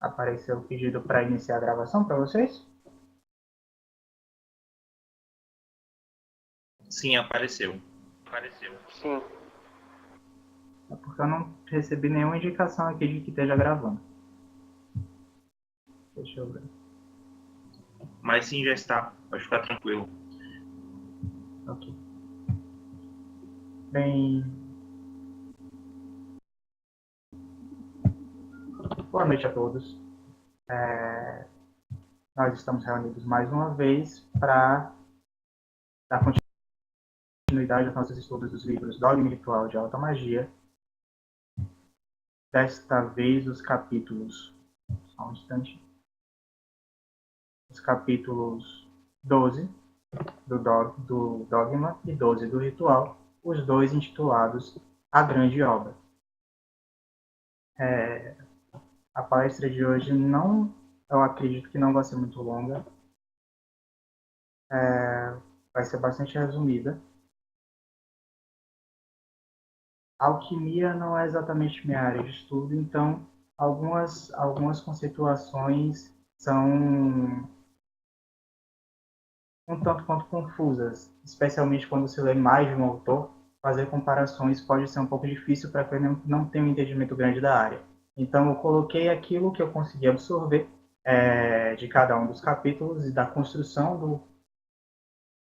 Apareceu o pedido para iniciar a gravação para vocês? Sim, apareceu. Sim. É porque eu não recebi nenhuma indicação aqui de que esteja gravando. Deixa eu ver. Mas sim, já está. Pode ficar tranquilo. Ok. Bem, boa noite a todos. Nós estamos reunidos mais uma vez para dar continuidade aos nossos estudos dos livros Dogma e Ritual de Alta Magia. Desta vez, os capítulos. Só um instante. Os capítulos 12 do Dogma e 12 do Ritual, os dois intitulados A Grande Obra. A palestra de hoje eu acredito que não vai ser muito longa. Vai ser bastante resumida. Alquimia não é exatamente minha área de estudo, então algumas conceituações são um tanto quanto confusas, especialmente quando se lê mais de um autor. Fazer comparações pode ser um pouco difícil para quem não tem um entendimento grande da área. Então, eu coloquei aquilo que eu consegui absorver de cada um dos capítulos e da construção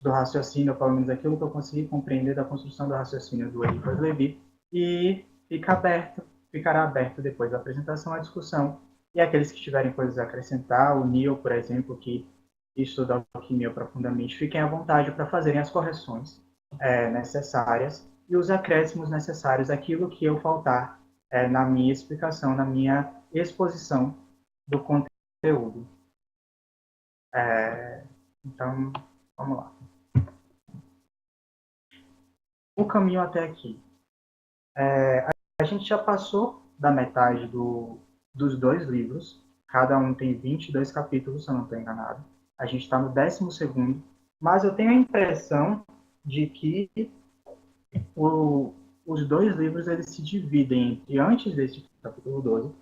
do raciocínio, pelo menos aquilo que eu consegui compreender da construção do raciocínio do Eliphas Levi, e ficará aberto depois da apresentação à discussão. E aqueles que tiverem coisas a acrescentar, o Neil, por exemplo, que estuda alquimia profundamente, fiquem à vontade para fazerem as correções necessárias e os acréscimos necessários, aquilo que eu faltar na minha explicação, na minha exposição do conteúdo. Então, vamos lá. O caminho até aqui. A gente já passou da metade dos dois livros. Cada um tem 22 capítulos, se eu não estou enganado. A gente está no 12º, mas eu tenho a impressão de que os dois livros eles se dividem entre antes desse capítulo 12,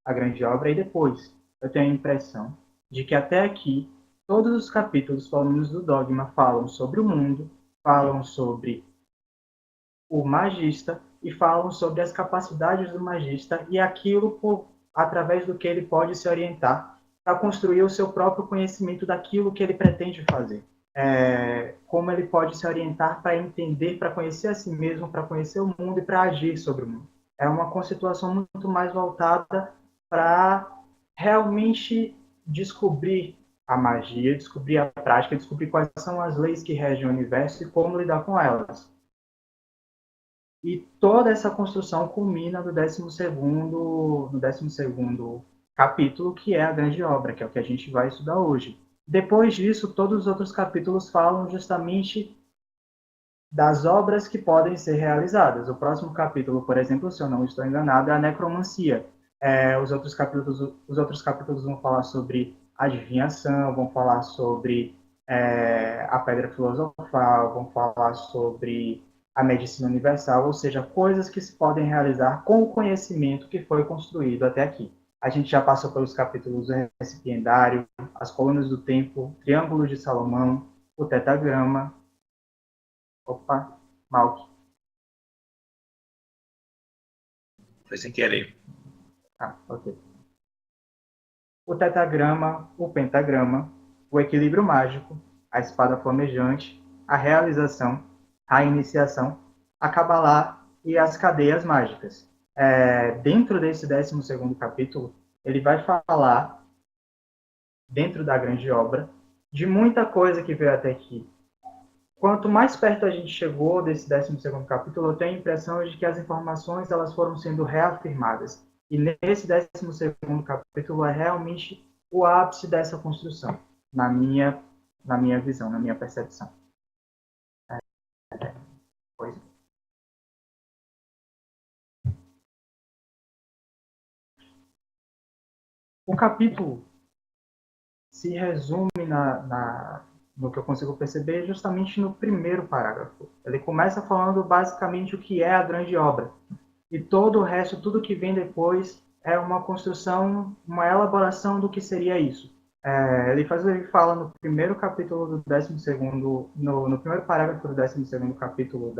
a grande obra, e depois. Eu tenho a impressão de que até aqui todos os capítulos, pelo menos do Dogma, falam sobre o mundo, falam sobre o magista e falam sobre as capacidades do magista e aquilo através do que ele pode se orientar para construir o seu próprio conhecimento daquilo que ele pretende fazer. Como ele pode se orientar para entender, para conhecer a si mesmo, para conhecer o mundo e para agir sobre o mundo. É uma conceituação muito mais voltada para realmente descobrir a magia, descobrir a prática, descobrir quais são as leis que regem o universo e como lidar com elas. E toda essa construção culmina no 12º capítulo, que é a grande obra, que é o que a gente vai estudar hoje. Depois disso, todos os outros capítulos falam justamente das obras que podem ser realizadas. O próximo capítulo, por exemplo, se eu não estou enganado, é a necromancia. Os outros capítulos vão falar sobre adivinhação, vão falar sobre a pedra filosofal, vão falar sobre a medicina universal, ou seja, coisas que se podem realizar com o conhecimento que foi construído até aqui. A gente já passou pelos capítulos do recipiendário, as colunas do tempo, triângulo de Salomão, o tetagrama. Opa, Malk. Foi sem querer. Ok. O tetagrama, o pentagrama, o equilíbrio mágico, a espada flamejante, a realização, a iniciação, a cabalá e as cadeias mágicas. Dentro desse 12º capítulo, ele vai falar, dentro da grande obra, de muita coisa que veio até aqui. Quanto mais perto a gente chegou desse 12º capítulo, eu tenho a impressão de que as informações elas foram sendo reafirmadas. E nesse 12º capítulo é realmente o ápice dessa construção, na minha visão, na minha percepção. Pois é. O capítulo se resume no que eu consigo perceber justamente no primeiro parágrafo. Ele começa falando basicamente o que é a grande obra. E todo o resto, tudo que vem depois, é uma construção, uma elaboração do que seria isso. Ele fala no primeiro capítulo do 12º, no primeiro parágrafo do 12º capítulo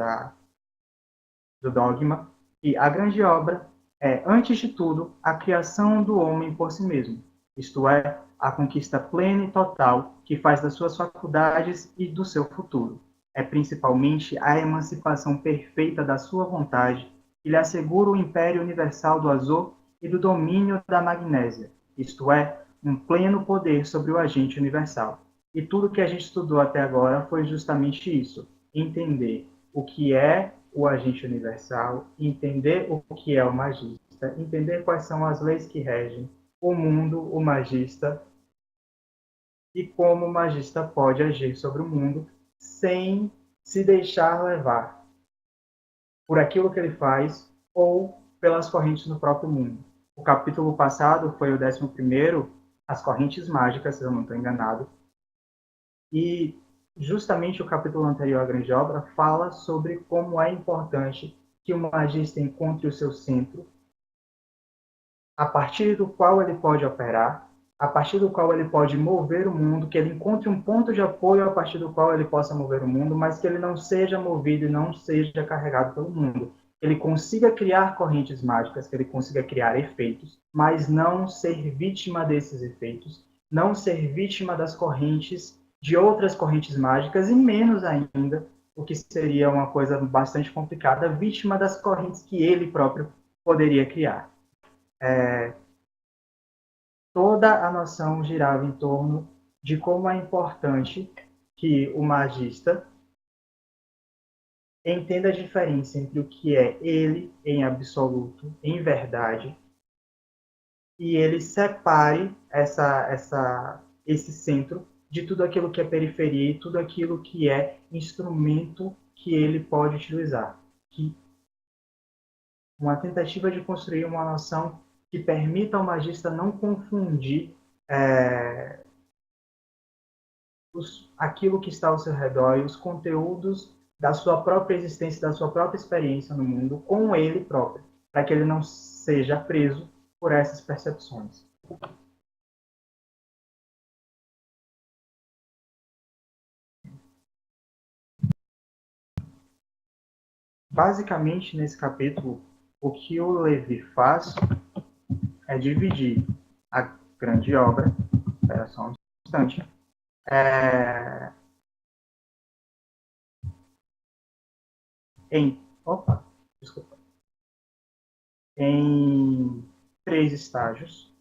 do Dogma, que a grande obra é, antes de tudo, a criação do homem por si mesmo, isto é, a conquista plena e total que faz das suas faculdades e do seu futuro. É principalmente a emancipação perfeita da sua vontade que lhe assegura o império universal do Azor e do domínio da Magnésia, isto é, um pleno poder sobre o agente universal. E tudo que a gente estudou até agora foi justamente isso, entender o que é o agente universal, entender o que é o magista, entender quais são as leis que regem o mundo, o magista, e como o magista pode agir sobre o mundo sem se deixar levar por aquilo que ele faz ou pelas correntes do próprio mundo. O capítulo passado foi o 11º, as correntes mágicas, se eu não estou enganado, e justamente o capítulo anterior à grande obra fala sobre como é importante que o magista encontre o seu centro, a partir do qual ele pode operar, a partir do qual ele pode mover o mundo, que ele encontre um ponto de apoio a partir do qual ele possa mover o mundo, mas que ele não seja movido e não seja carregado pelo mundo. Ele consiga criar correntes mágicas, que ele consiga criar efeitos, mas não ser vítima desses efeitos, não ser vítima das correntes, de outras correntes mágicas, e menos ainda, o que seria uma coisa bastante complicada, vítima das correntes que ele próprio poderia criar. Toda a noção girava em torno de como é importante que o magista entenda a diferença entre o que é ele em absoluto, em verdade, e ele separe esse centro de tudo aquilo que é periferia e tudo aquilo que é instrumento que ele pode utilizar. Que uma tentativa de construir uma noção que permita ao magista não confundir aquilo que está ao seu redor e os conteúdos da sua própria existência, da sua própria experiência no mundo com ele próprio, para que ele não seja preso por essas percepções. Basicamente, nesse capítulo, o que o Levi faz é dividir a grande obra, espera só um instante, em, opa, desculpa, em 3 estágios,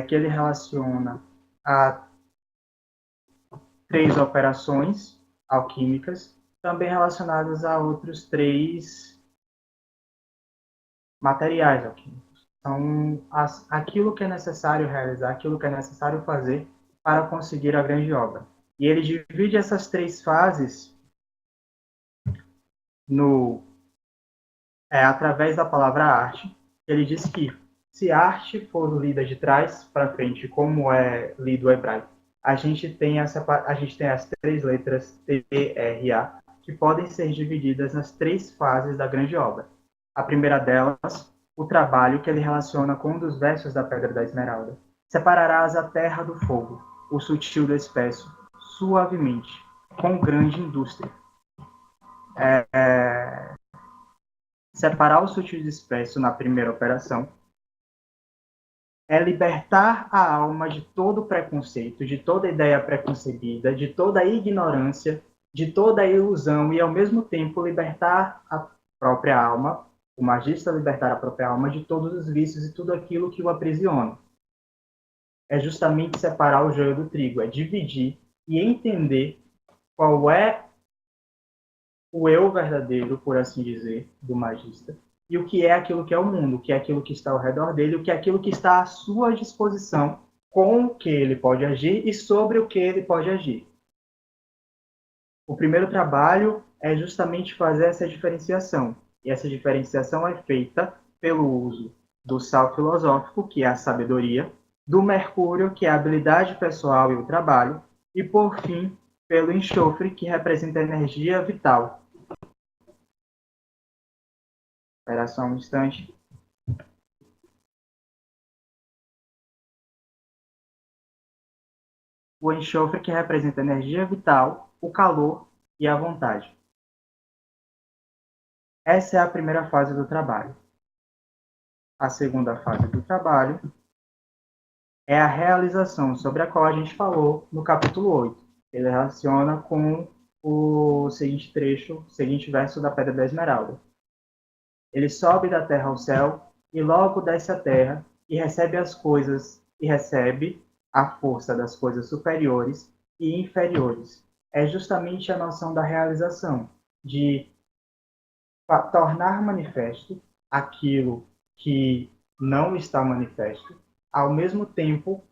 que ele relaciona a 3 operações alquímicas, também relacionadas a outros 3 materiais alquímicos. São aquilo que é necessário realizar, aquilo que é necessário fazer para conseguir a grande obra. E ele divide essas 3 fases através da palavra arte. Ele diz que se a arte for lida de trás para frente, como é lido o hebraico, a gente tem as 3 letras T, R, A, que podem ser divididas nas 3 fases da grande obra. A primeira delas, o trabalho que ele relaciona com um dos versos da Pedra da Esmeralda. Separarás a terra do fogo, o sutil do espesso, suavemente, com grande indústria. Separar o sutil do espesso na primeira operação é libertar a alma de todo preconceito, de toda ideia preconcebida, de toda ignorância, de toda ilusão e, ao mesmo tempo, libertar a própria alma, o magista libertar a própria alma de todos os vícios e tudo aquilo que o aprisiona. É justamente separar o joio do trigo, é dividir e entender qual é o eu verdadeiro, por assim dizer, do magista, e o que é aquilo que é o mundo, o que é aquilo que está ao redor dele, o que é aquilo que está à sua disposição, com o que ele pode agir e sobre o que ele pode agir. O primeiro trabalho é justamente fazer essa diferenciação, e essa diferenciação é feita pelo uso do sal filosófico, que é a sabedoria, do mercúrio, que é a habilidade pessoal e o trabalho, e, por fim, pelo enxofre, que representa a energia vital. Espera só um instante. o enxofre, que representa a energia vital, o calor e a vontade. Essa é a primeira fase do trabalho. A segunda fase do trabalho é a realização, sobre a qual a gente falou no capítulo 8. Ele relaciona com o seguinte trecho, o seguinte verso da Pedra da Esmeralda. Ele sobe da terra ao céu e logo desce à terra e recebe as coisas, e recebe a força das coisas superiores e inferiores. É justamente a noção da realização, de tornar manifesto aquilo que não está manifesto, ao mesmo tempo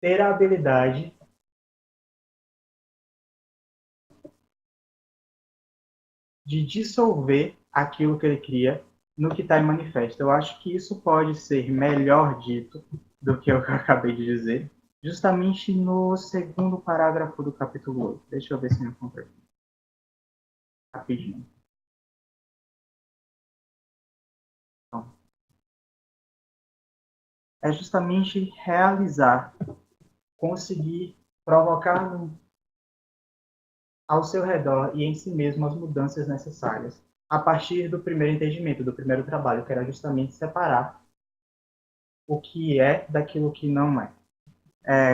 ter a habilidade de dissolver aquilo que ele cria no que está em manifesto. Eu acho que isso pode ser melhor dito do que eu acabei de dizer, justamente no segundo parágrafo do capítulo 8. Deixa eu ver se eu encontro aqui. Rapidinho. Então, é justamente realizar, conseguir provocar ao seu redor e em si mesmo as mudanças necessárias, a partir do primeiro entendimento, do primeiro trabalho, que era justamente separar o que é daquilo que não é.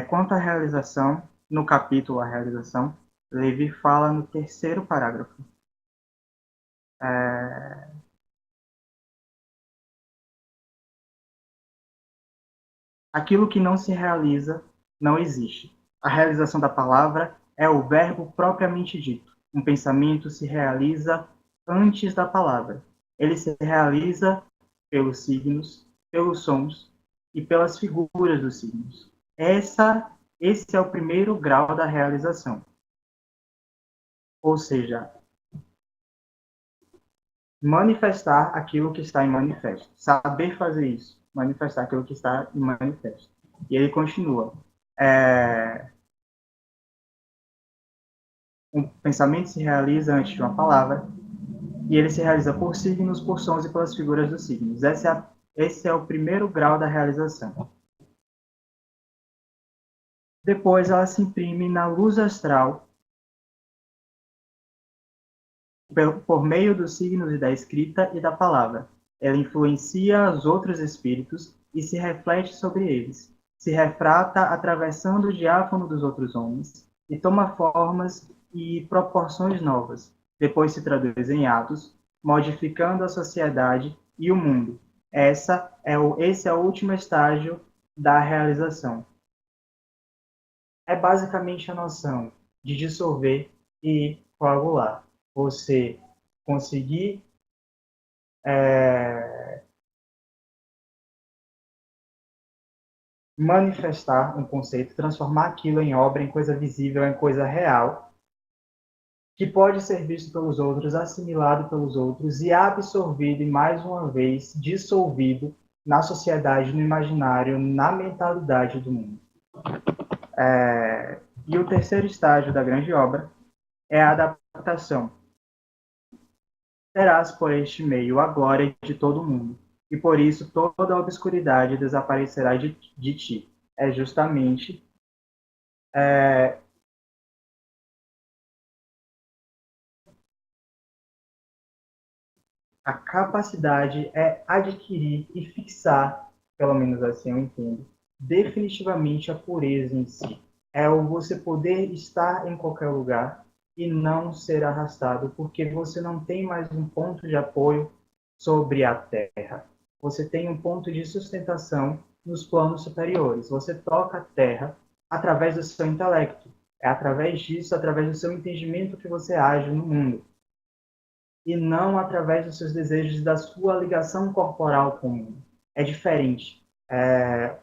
Quanto à realização, no capítulo A Realização, Levi fala no terceiro parágrafo. Aquilo que não se realiza não existe. A realização da palavra é o verbo propriamente dito. Um pensamento se realiza antes da palavra. Ele se realiza pelos signos, pelos sons e pelas figuras dos signos. Esse é o primeiro grau da realização. Ou seja, manifestar aquilo que está em manifesto. Saber fazer isso. Manifestar aquilo que está em manifesto. E ele continua. Um pensamento se realiza antes de uma palavra, e ele se realiza por signos, por sons e pelas figuras dos signos. Esse é o primeiro grau da realização. Depois ela se imprime na luz astral, por meio dos signos e da escrita e da palavra. Ela influencia os outros espíritos e se reflete sobre eles. Se refrata atravessando o diáfano dos outros homens e toma formas e proporções novas. Depois se traduz em atos, modificando a sociedade e o mundo. Esse é o último estágio da realização. É basicamente a noção de dissolver e coagular. Você conseguir manifestar um conceito, transformar aquilo em obra, em coisa visível, em coisa real, que pode ser visto pelos outros, assimilado pelos outros e absorvido e, mais uma vez, dissolvido na sociedade, no imaginário, na mentalidade do mundo. E o terceiro estágio da grande obra é a adaptação. Terás por este meio a glória de todo mundo, e por isso toda a obscuridade desaparecerá de ti. É justamente a capacidade é adquirir e fixar, pelo menos assim eu entendo, definitivamente a pureza em si. É o você poder estar em qualquer lugar e não ser arrastado, porque você não tem mais um ponto de apoio sobre a terra. Você tem um ponto de sustentação nos planos superiores. Você toca a terra através do seu intelecto. É através disso, através do seu entendimento que você age no mundo. E não através dos seus desejos e da sua ligação corporal com o mundo. É diferente. É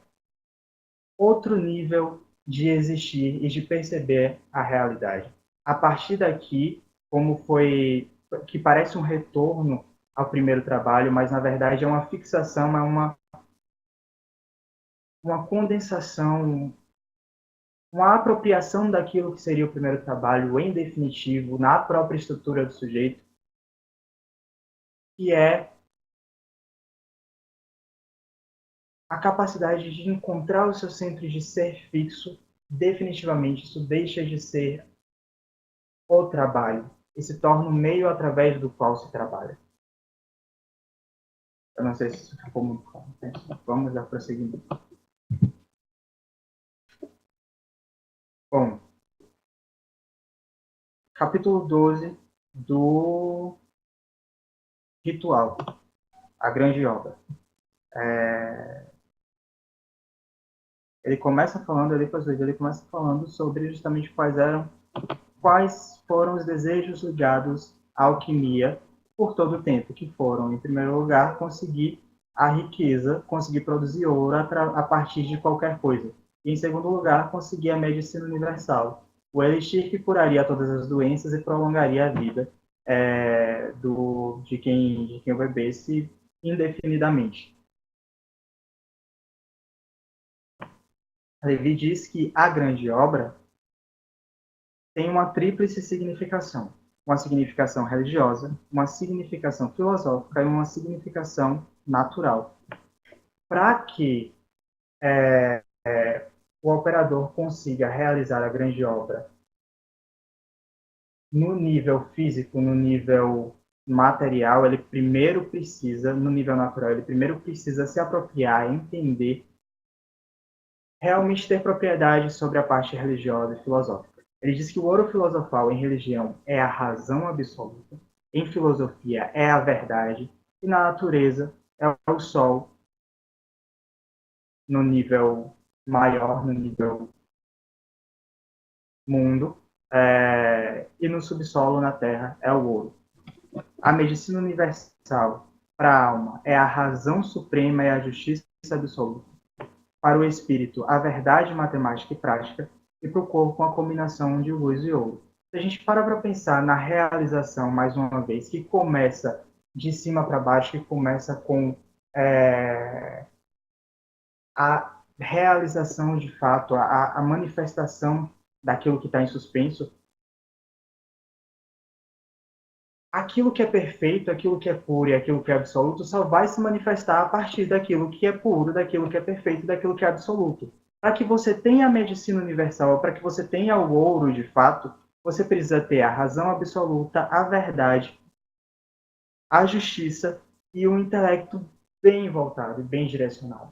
outro nível de existir e de perceber a realidade. A partir daqui, como foi, que parece um retorno ao primeiro trabalho, mas na verdade é uma fixação, é uma condensação, uma apropriação daquilo que seria o primeiro trabalho em definitivo, na própria estrutura do sujeito, que é a capacidade de encontrar o seu centro de ser fixo, definitivamente isso deixa de ser o trabalho e se torna o meio através do qual se trabalha. Eu não sei se isso ficou muito claro. Né? Vamos dar prosseguimento. Bom, capítulo 12 do Ritual, a grande obra. Ele começa falando sobre justamente quais foram os desejos ligados à alquimia por todo o tempo, que foram, em primeiro lugar, conseguir a riqueza, conseguir produzir ouro a partir de qualquer coisa. E, em segundo lugar, conseguir a medicina universal, o elixir que curaria todas as doenças e prolongaria a vida de quem o bebesse indefinidamente. Levi diz que a grande obra tem uma tríplice significação. Uma significação religiosa, uma significação filosófica e uma significação natural. Para que o operador consiga realizar a grande obra no nível físico, no nível material, ele primeiro precisa, no nível natural, ele primeiro precisa se apropriar, entender, realmente ter propriedade sobre a parte religiosa e filosófica. Ele diz que o ouro filosofal em religião é a razão absoluta, em filosofia é a verdade, e na natureza é o sol no nível maior, no nível mundo, e no subsolo, na terra, é o ouro. A medicina universal para a alma é a razão suprema e a justiça absoluta. Para o espírito, a verdade matemática e prática, e para o corpo, a combinação de luz e ouro. Se a gente para pensar na realização, mais uma vez, que começa de cima para baixo, que começa com a realização de fato, a manifestação daquilo que está em suspenso, aquilo que é perfeito, aquilo que é puro e aquilo que é absoluto só vai se manifestar a partir daquilo que é puro, daquilo que é perfeito, daquilo que é absoluto. Para que você tenha a medicina universal, para que você tenha o ouro de fato, você precisa ter a razão absoluta, a verdade, a justiça e um intelecto bem voltado, bem direcionado.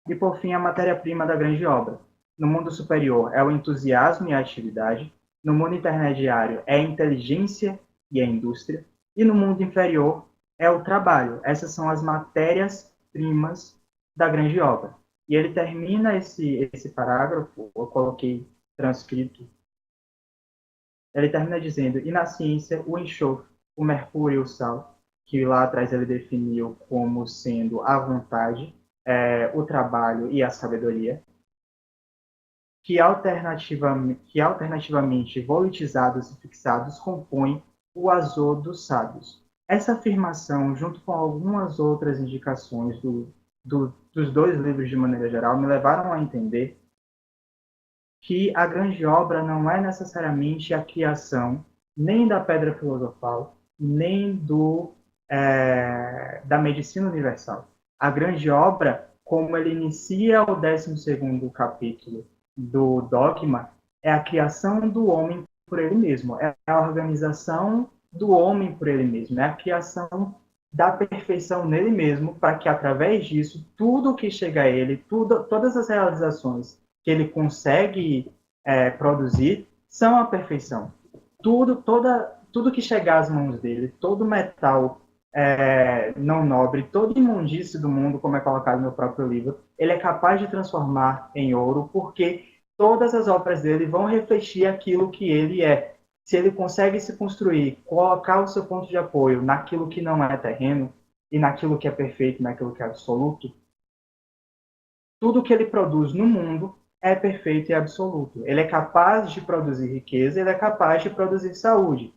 E, por fim, a matéria-prima da grande obra. No mundo superior é o entusiasmo e a atividade, no mundo intermediário é a inteligência e a indústria, e no mundo inferior é o trabalho. Essas são as matérias-primas da grande obra. E ele termina esse parágrafo, eu coloquei transcrito, ele termina dizendo, e na ciência, o enxofre, o mercúrio e o sal, que lá atrás ele definiu como sendo a vontade, o trabalho e a sabedoria, que alternativamente volitizados e fixados compõem o azul dos sábios. Essa afirmação, junto com algumas outras indicações dos dois livros de maneira geral, me levaram a entender que a grande obra não é necessariamente a criação nem da pedra filosofal, nem da medicina universal. A grande obra, como ele inicia o 12º capítulo do Dogma, é a criação do homem por ele mesmo, é a organização do homem por ele mesmo, é a criação da perfeição nele mesmo, para que através disso, tudo que chega a ele, todas as realizações que ele consegue produzir são a perfeição. Tudo que chegar às mãos dele, todo metal não nobre, toda imundície do mundo, como é colocado no próprio livro, ele é capaz de transformar em ouro, porque todas as obras dele vão refletir aquilo que ele é. Se ele consegue se construir, colocar o seu ponto de apoio naquilo que não é terreno, e naquilo que é perfeito, naquilo que é absoluto, tudo que ele produz no mundo é perfeito e absoluto. Ele é capaz de produzir riqueza, ele é capaz de produzir saúde.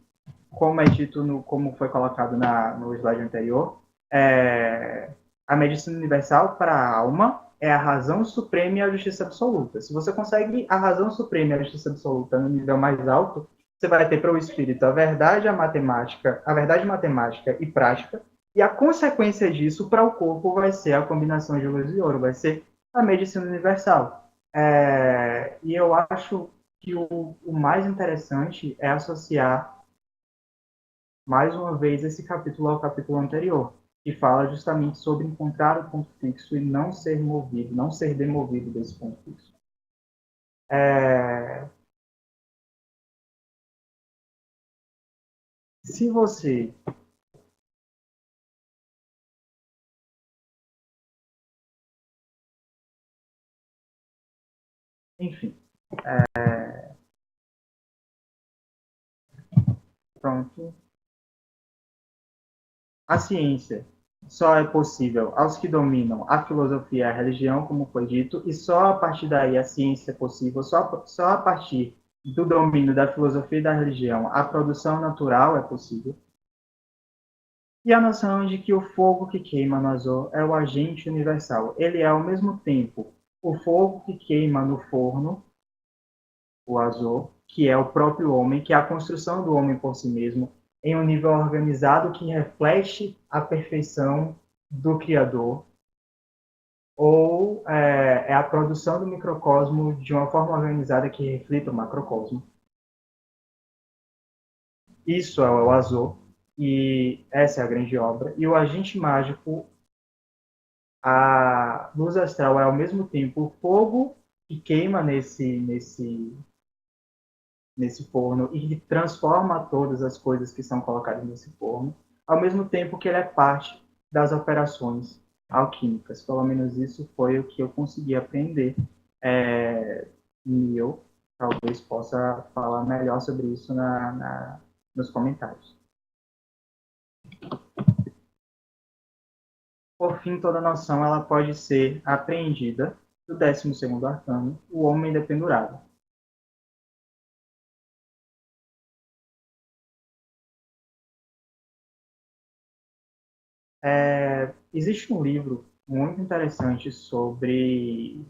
Como é dito, como foi colocado no slide anterior, a medicina universal para a alma é a razão suprema e a justiça absoluta. Se você consegue a razão suprema e a justiça absoluta no nível mais alto, Você vai ter para o espírito a verdade matemática e prática, e a consequência disso para o corpo vai ser a combinação de luz e ouro, vai ser a medicina universal. E eu acho que o mais interessante é associar mais uma vez esse capítulo ao capítulo anterior, que fala justamente sobre encontrar o ponto fixo e não ser movido, não ser demovido desse ponto fixo. Se você enfim, pronto. A ciência só é possível aos que dominam a filosofia e a religião, como foi dito, e só a partir daí a ciência é possível, só a partir do domínio da filosofia e da religião a produção natural é possível. E a noção de que o fogo que queima no azul é o agente universal. Ele é, ao mesmo tempo, o fogo que queima no forno, o azul, que é o próprio homem, que é a construção do homem por si mesmo, em um nível organizado que reflete a perfeição do Criador, ou é a produção do microcosmo de uma forma organizada que reflita o macrocosmo. Isso é o azul, e essa é a grande obra. E o agente mágico, a luz astral, é ao mesmo tempo o fogo que queima nesse forno e transforma todas as coisas que são colocadas nesse forno, ao mesmo tempo que ele é parte das operações alquímicas. Pelo menos isso foi o que eu consegui aprender. E eu talvez possa falar melhor sobre isso nos comentários. Por fim, toda noção ela pode ser apreendida do 12º arcano, o homem dependurado. Existe um livro muito interessante sobre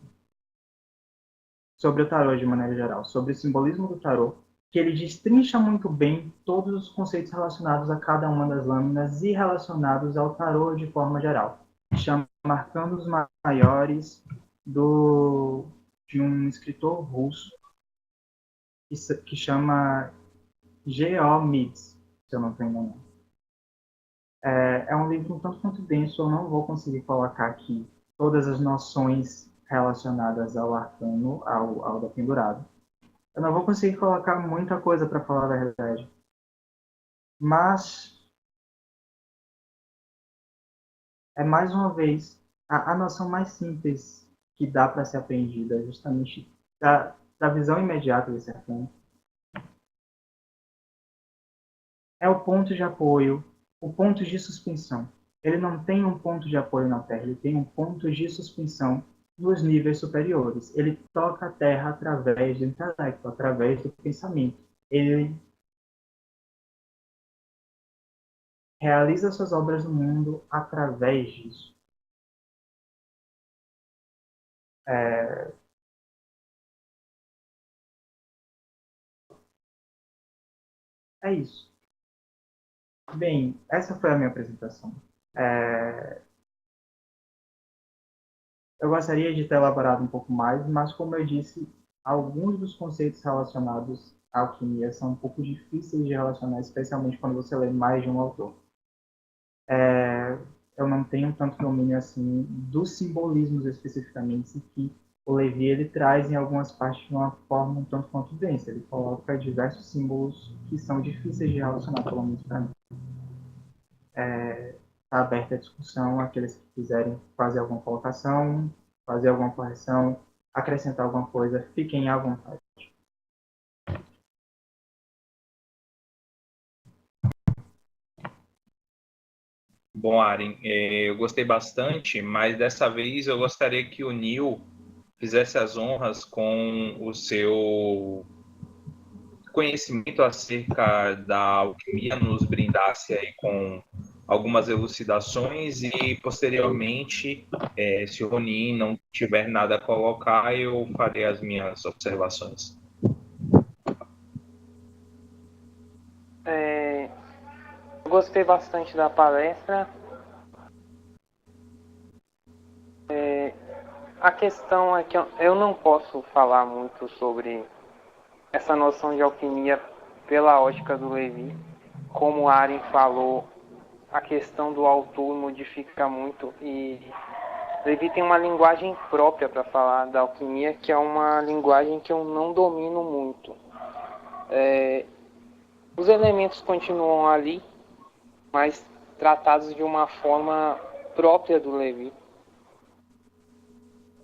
o tarô de maneira geral, sobre o simbolismo do tarô, que ele destrincha muito bem todos os conceitos relacionados a cada uma das lâminas e relacionados ao tarô de forma geral. Chama Arcanos Maiores de um escritor russo que chama G.O. Mides, se eu não estou enganado. É um livro um tanto quanto denso, eu não vou conseguir colocar aqui todas as noções relacionadas ao arcano, ao da pendurado. Eu não vou conseguir colocar muita coisa, para falar a verdade. Mas, é mais uma vez, a noção mais simples que dá para ser aprendida, justamente da visão imediata desse arcano, é o ponto de apoio, o ponto de suspensão. Ele não tem um ponto de apoio na Terra, ele tem um ponto de suspensão nos níveis superiores. Ele toca a Terra através do intelecto, através do pensamento. Ele realiza suas obras no mundo através disso. É isso. Bem, essa foi a minha apresentação. Eu gostaria de ter elaborado um pouco mais, mas como eu disse, alguns dos conceitos relacionados à alquimia são um pouco difíceis de relacionar, especialmente quando você lê mais de um autor. Eu não tenho tanto domínio assim dos simbolismos especificamente que o Levi ele traz em algumas partes de uma forma um tanto quanto densa. Ele coloca diversos símbolos que são difíceis de relacionar, pelo menos para mim. Está aberta a discussão, aqueles que quiserem fazer alguma colocação, fazer alguma correção, acrescentar alguma coisa, fiquem à vontade. Bom, Aren, eu gostei bastante, mas dessa vez eu gostaria que o Neil fizesse as honras com o seu conhecimento acerca da alquimia, nos brindasse aí com algumas elucidações e, posteriormente, se o Ronin não tiver nada a colocar, eu farei as minhas observações. Eu gostei bastante da palestra. A questão é que eu não posso falar muito sobre essa noção de alquimia pela ótica do Levi. Como o Aren falou, a questão do autor modifica muito e Levi tem uma linguagem própria para falar da alquimia, que é uma linguagem que eu não domino muito. Os elementos continuam ali, mas tratados de uma forma própria do Levi.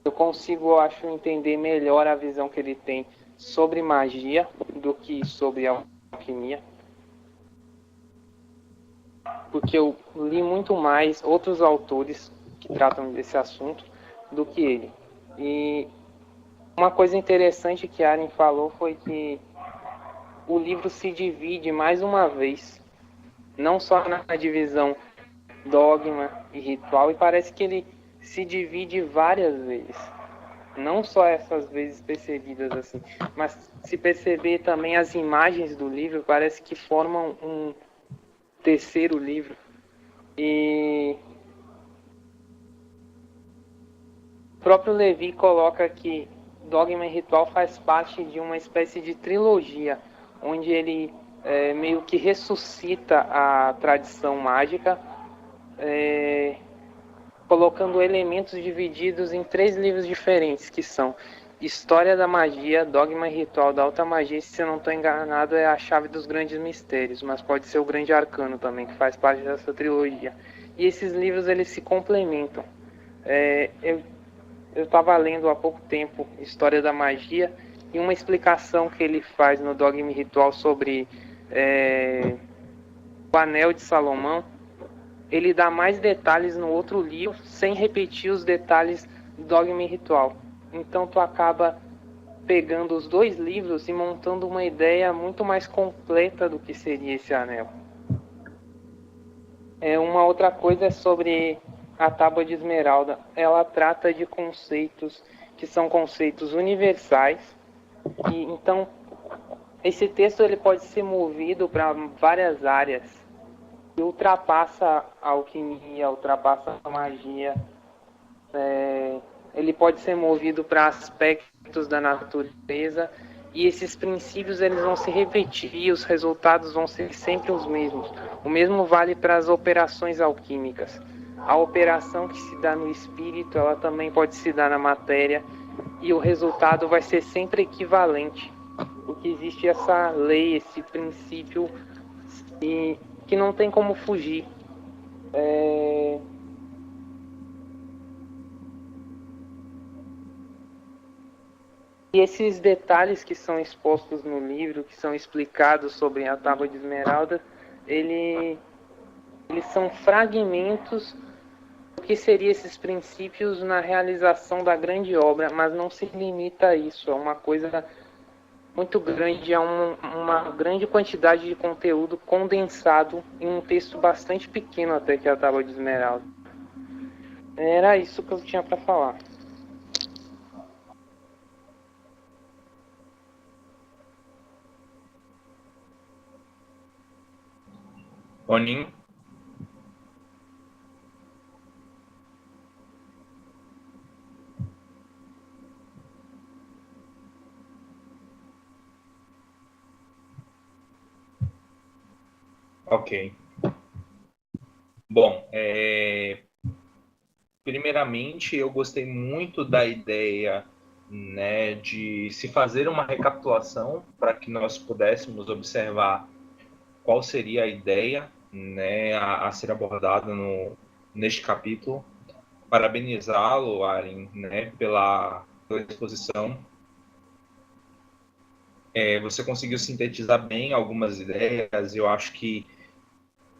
Eu consigo, eu acho, entender melhor a visão que ele tem sobre magia do que sobre alquimia. Porque eu li muito mais outros autores que tratam desse assunto do que ele. E uma coisa interessante que Aren falou foi que o livro se divide mais uma vez, não só na divisão dogma e ritual, e parece que ele se divide várias vezes. Não só essas vezes percebidas assim, mas se perceber também as imagens do livro, parece que formam um terceiro livro. E o próprio Levi coloca que Dogma e Ritual faz parte de uma espécie de trilogia, onde ele meio que ressuscita a tradição mágica, colocando elementos divididos em 3 livros diferentes, que são História da Magia, Dogma e Ritual da Alta Magia, e se eu não estou enganado é a Chave dos Grandes Mistérios, mas pode ser o Grande Arcano também, que faz parte dessa trilogia. E esses livros eles se complementam. Eu estava lendo há pouco tempo História da Magia, e uma explicação que ele faz no Dogma e Ritual sobre o Anel de Salomão, ele dá mais detalhes no outro livro, sem repetir os detalhes do Dogma e Ritual. Então tu acaba pegando os 2 livros e montando uma ideia muito mais completa do que seria esse anel. Uma outra coisa é sobre a Tábua de Esmeralda. Ela trata de conceitos que são conceitos universais, e então esse texto ele pode ser movido para várias áreas. Ultrapassa a alquimia, ultrapassa a magia. Ele pode ser movido para aspectos da natureza, e esses princípios eles vão se repetir e os resultados vão ser sempre os mesmos. O mesmo vale para as operações alquímicas. A operação que se dá no espírito, ela também pode se dar na matéria, e o resultado vai ser sempre equivalente. Porque existe essa lei, esse princípio que não tem como fugir. E esses detalhes que são expostos no livro, que são explicados sobre a Tábua de Esmeralda, eles são fragmentos do que seriam esses princípios na realização da grande obra, mas não se limita a isso, é uma coisa muito grande, é uma grande quantidade de conteúdo condensado em um texto bastante pequeno até que a Tábua de Esmeralda. Era isso que eu tinha para falar. Onin? Ok. Bom, primeiramente eu gostei muito da ideia, né, de se fazer uma recapitulação para que nós pudéssemos observar qual seria a ideia, né, a ser abordada neste capítulo. Parabenizá-lo, Aren, né, pela exposição. Você conseguiu sintetizar bem algumas ideias. Eu acho que,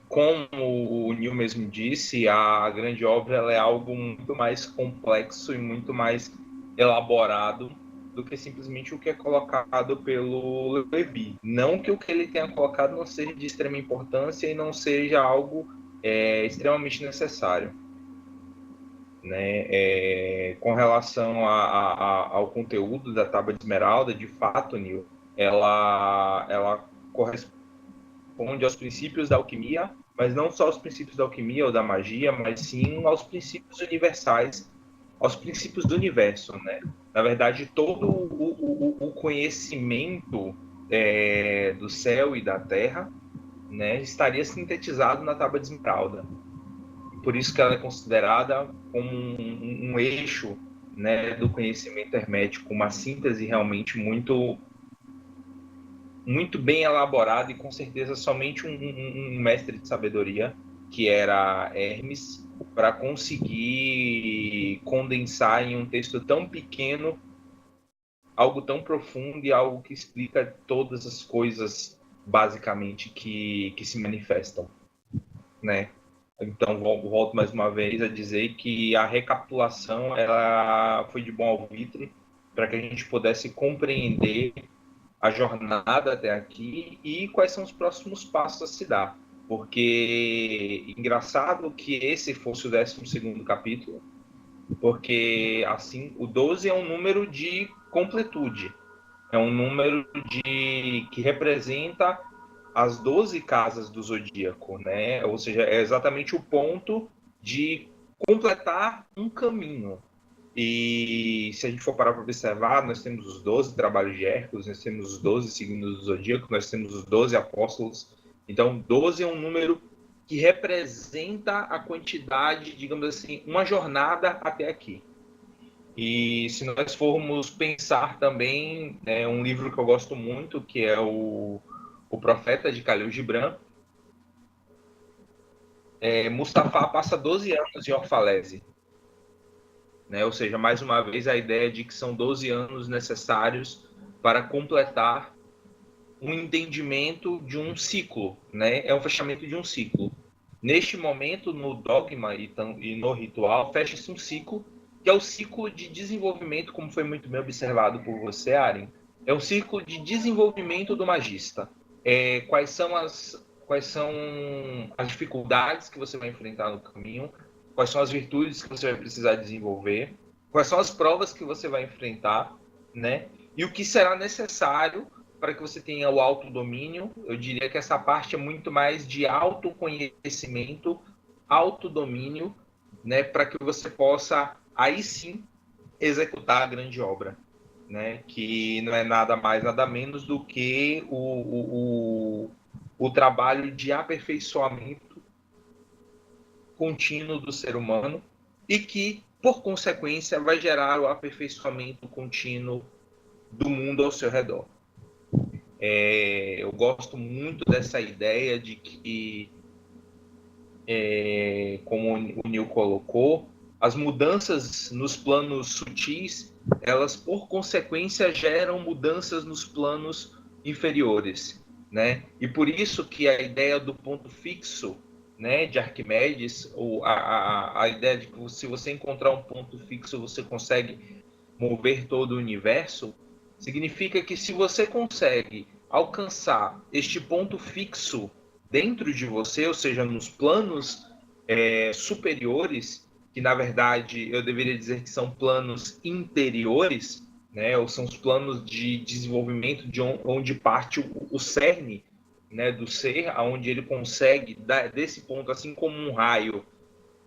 como o Neil mesmo disse, a grande obra ela é algo muito mais complexo e muito mais elaborado do que simplesmente o que é colocado pelo Levi. Não que o que ele tenha colocado não seja de extrema importância e não seja algo extremamente necessário. Né? Com relação ao conteúdo da Tábua de Esmeralda, de fato, Neil, ela corresponde corresponde aos princípios da alquimia, mas não só aos princípios da alquimia ou da magia, mas sim aos princípios universais, aos princípios do universo, né? Na verdade, todo o conhecimento do céu e da terra, né, estaria sintetizado na Tábua de Esmeralda. Por isso que ela é considerada como um eixo, né, do conhecimento hermético, uma síntese realmente muito bem elaborada e com certeza somente um mestre de sabedoria, que era Hermes, para conseguir condensar em um texto tão pequeno algo tão profundo e algo que explica todas as coisas basicamente que se manifestam, né? Então volto mais uma vez a dizer que a recapitulação ela foi de bom alvitre para que a gente pudesse compreender a jornada até aqui e quais são os próximos passos a se dar. Porque engraçado que esse fosse o 12º capítulo, porque assim o 12 é um número de completude, é um número que representa as 12 casas do zodíaco, né? Ou seja, é exatamente o ponto de completar um caminho. E se a gente for parar para observar, nós temos os 12 trabalhos de Hércules, nós temos os 12 signos do zodíaco, nós temos os 12 apóstolos. Então, 12 é um número que representa a quantidade, digamos assim, uma jornada até aqui. E se nós formos pensar também, um livro que eu gosto muito, que é o Profeta de Khalil Gibran, Mustafá passa 12 anos em Orfalese. Né? Ou seja, mais uma vez a ideia de que são 12 anos necessários para completar um entendimento de um ciclo, né? É um fechamento de um ciclo. Neste momento, no dogma e no ritual, fecha-se um ciclo, que é o ciclo de desenvolvimento, como foi muito bem observado por você, Aren. É um ciclo de desenvolvimento do magista. Quais são as dificuldades que você vai enfrentar no caminho, quais são as virtudes que você vai precisar desenvolver, quais são as provas que você vai enfrentar, né? E o que será necessário para que você tenha o autodomínio. Eu diria que essa parte é muito mais de autoconhecimento, autodomínio, né? Para que você possa, aí sim, executar a grande obra, né? Que não é nada mais, nada menos do que o trabalho de aperfeiçoamento contínuo do ser humano e que, por consequência, vai gerar o aperfeiçoamento contínuo do mundo ao seu redor. Eu gosto muito dessa ideia de que, como o Neil colocou, as mudanças nos planos sutis, elas, por consequência, geram mudanças nos planos inferiores, né? E por isso que a ideia do ponto fixo, né, de Arquimedes, ou a ideia de que se você encontrar um ponto fixo, você consegue mover todo o universo, significa que se você consegue alcançar este ponto fixo dentro de você, ou seja, nos planos superiores, que na verdade eu deveria dizer que são planos interiores, né, ou são os planos de desenvolvimento de onde parte o cerne, né, do ser, aonde ele consegue dar desse ponto, assim como um raio,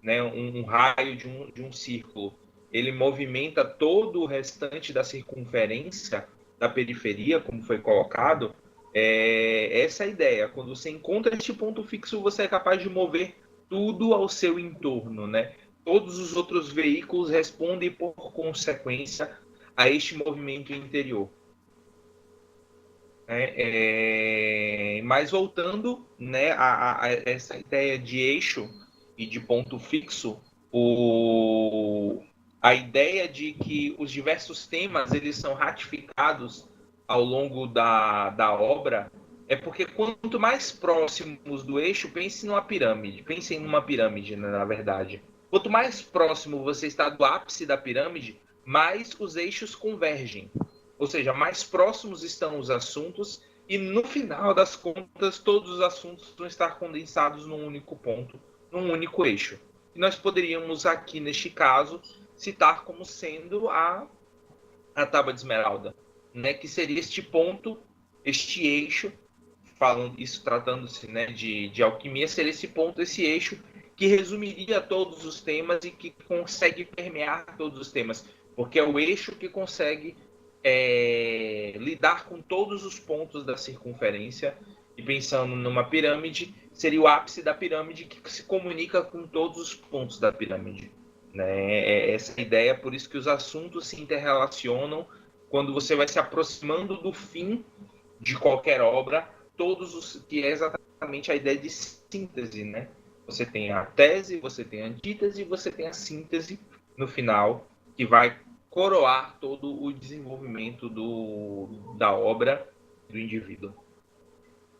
né, um raio de um círculo, ele movimenta todo o restante da circunferência da periferia, como foi colocado. Essa é a ideia. Quando você encontra este ponto fixo, você é capaz de mover tudo ao seu entorno, né? Todos os outros veículos respondem por consequência a este movimento interior. Mas voltando, né, a essa ideia de eixo e de ponto fixo, a ideia de que os diversos temas eles são ratificados ao longo da obra é porque quanto mais próximos do eixo, pensem numa pirâmide, né, na verdade. Quanto mais próximo você está do ápice da pirâmide, mais os eixos convergem. Ou seja, mais próximos estão os assuntos e, no final das contas, todos os assuntos vão estar condensados num único ponto, num único eixo. E nós poderíamos aqui, neste caso, citar como sendo a Tábua de Esmeralda, né? Que seria este ponto, este eixo falando isso, tratando-se, né, de alquimia, seria esse ponto, esse eixo que resumiria todos os temas e que consegue permear todos os temas, porque é o eixo que consegue lidar com todos os pontos da circunferência. E pensando numa pirâmide, seria o ápice da pirâmide que se comunica com todos os pontos da pirâmide, né? Essa ideia, por isso que os assuntos se interrelacionam. Quando você vai se aproximando do fim de qualquer obra, que é exatamente a ideia de síntese, né? Você tem a tese, você tem a antítese, você tem a síntese no final, que vai coroar todo o desenvolvimento da obra do indivíduo.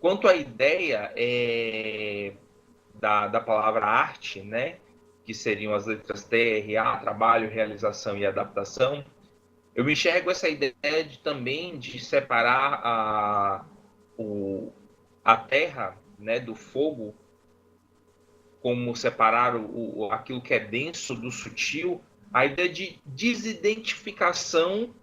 Quanto à ideia da palavra arte, né, que seriam as letras T, R, A, trabalho, realização e adaptação, eu me enxergo essa ideia também de separar a terra, né, do fogo, como separar aquilo que é denso do sutil, a ideia de desidentificação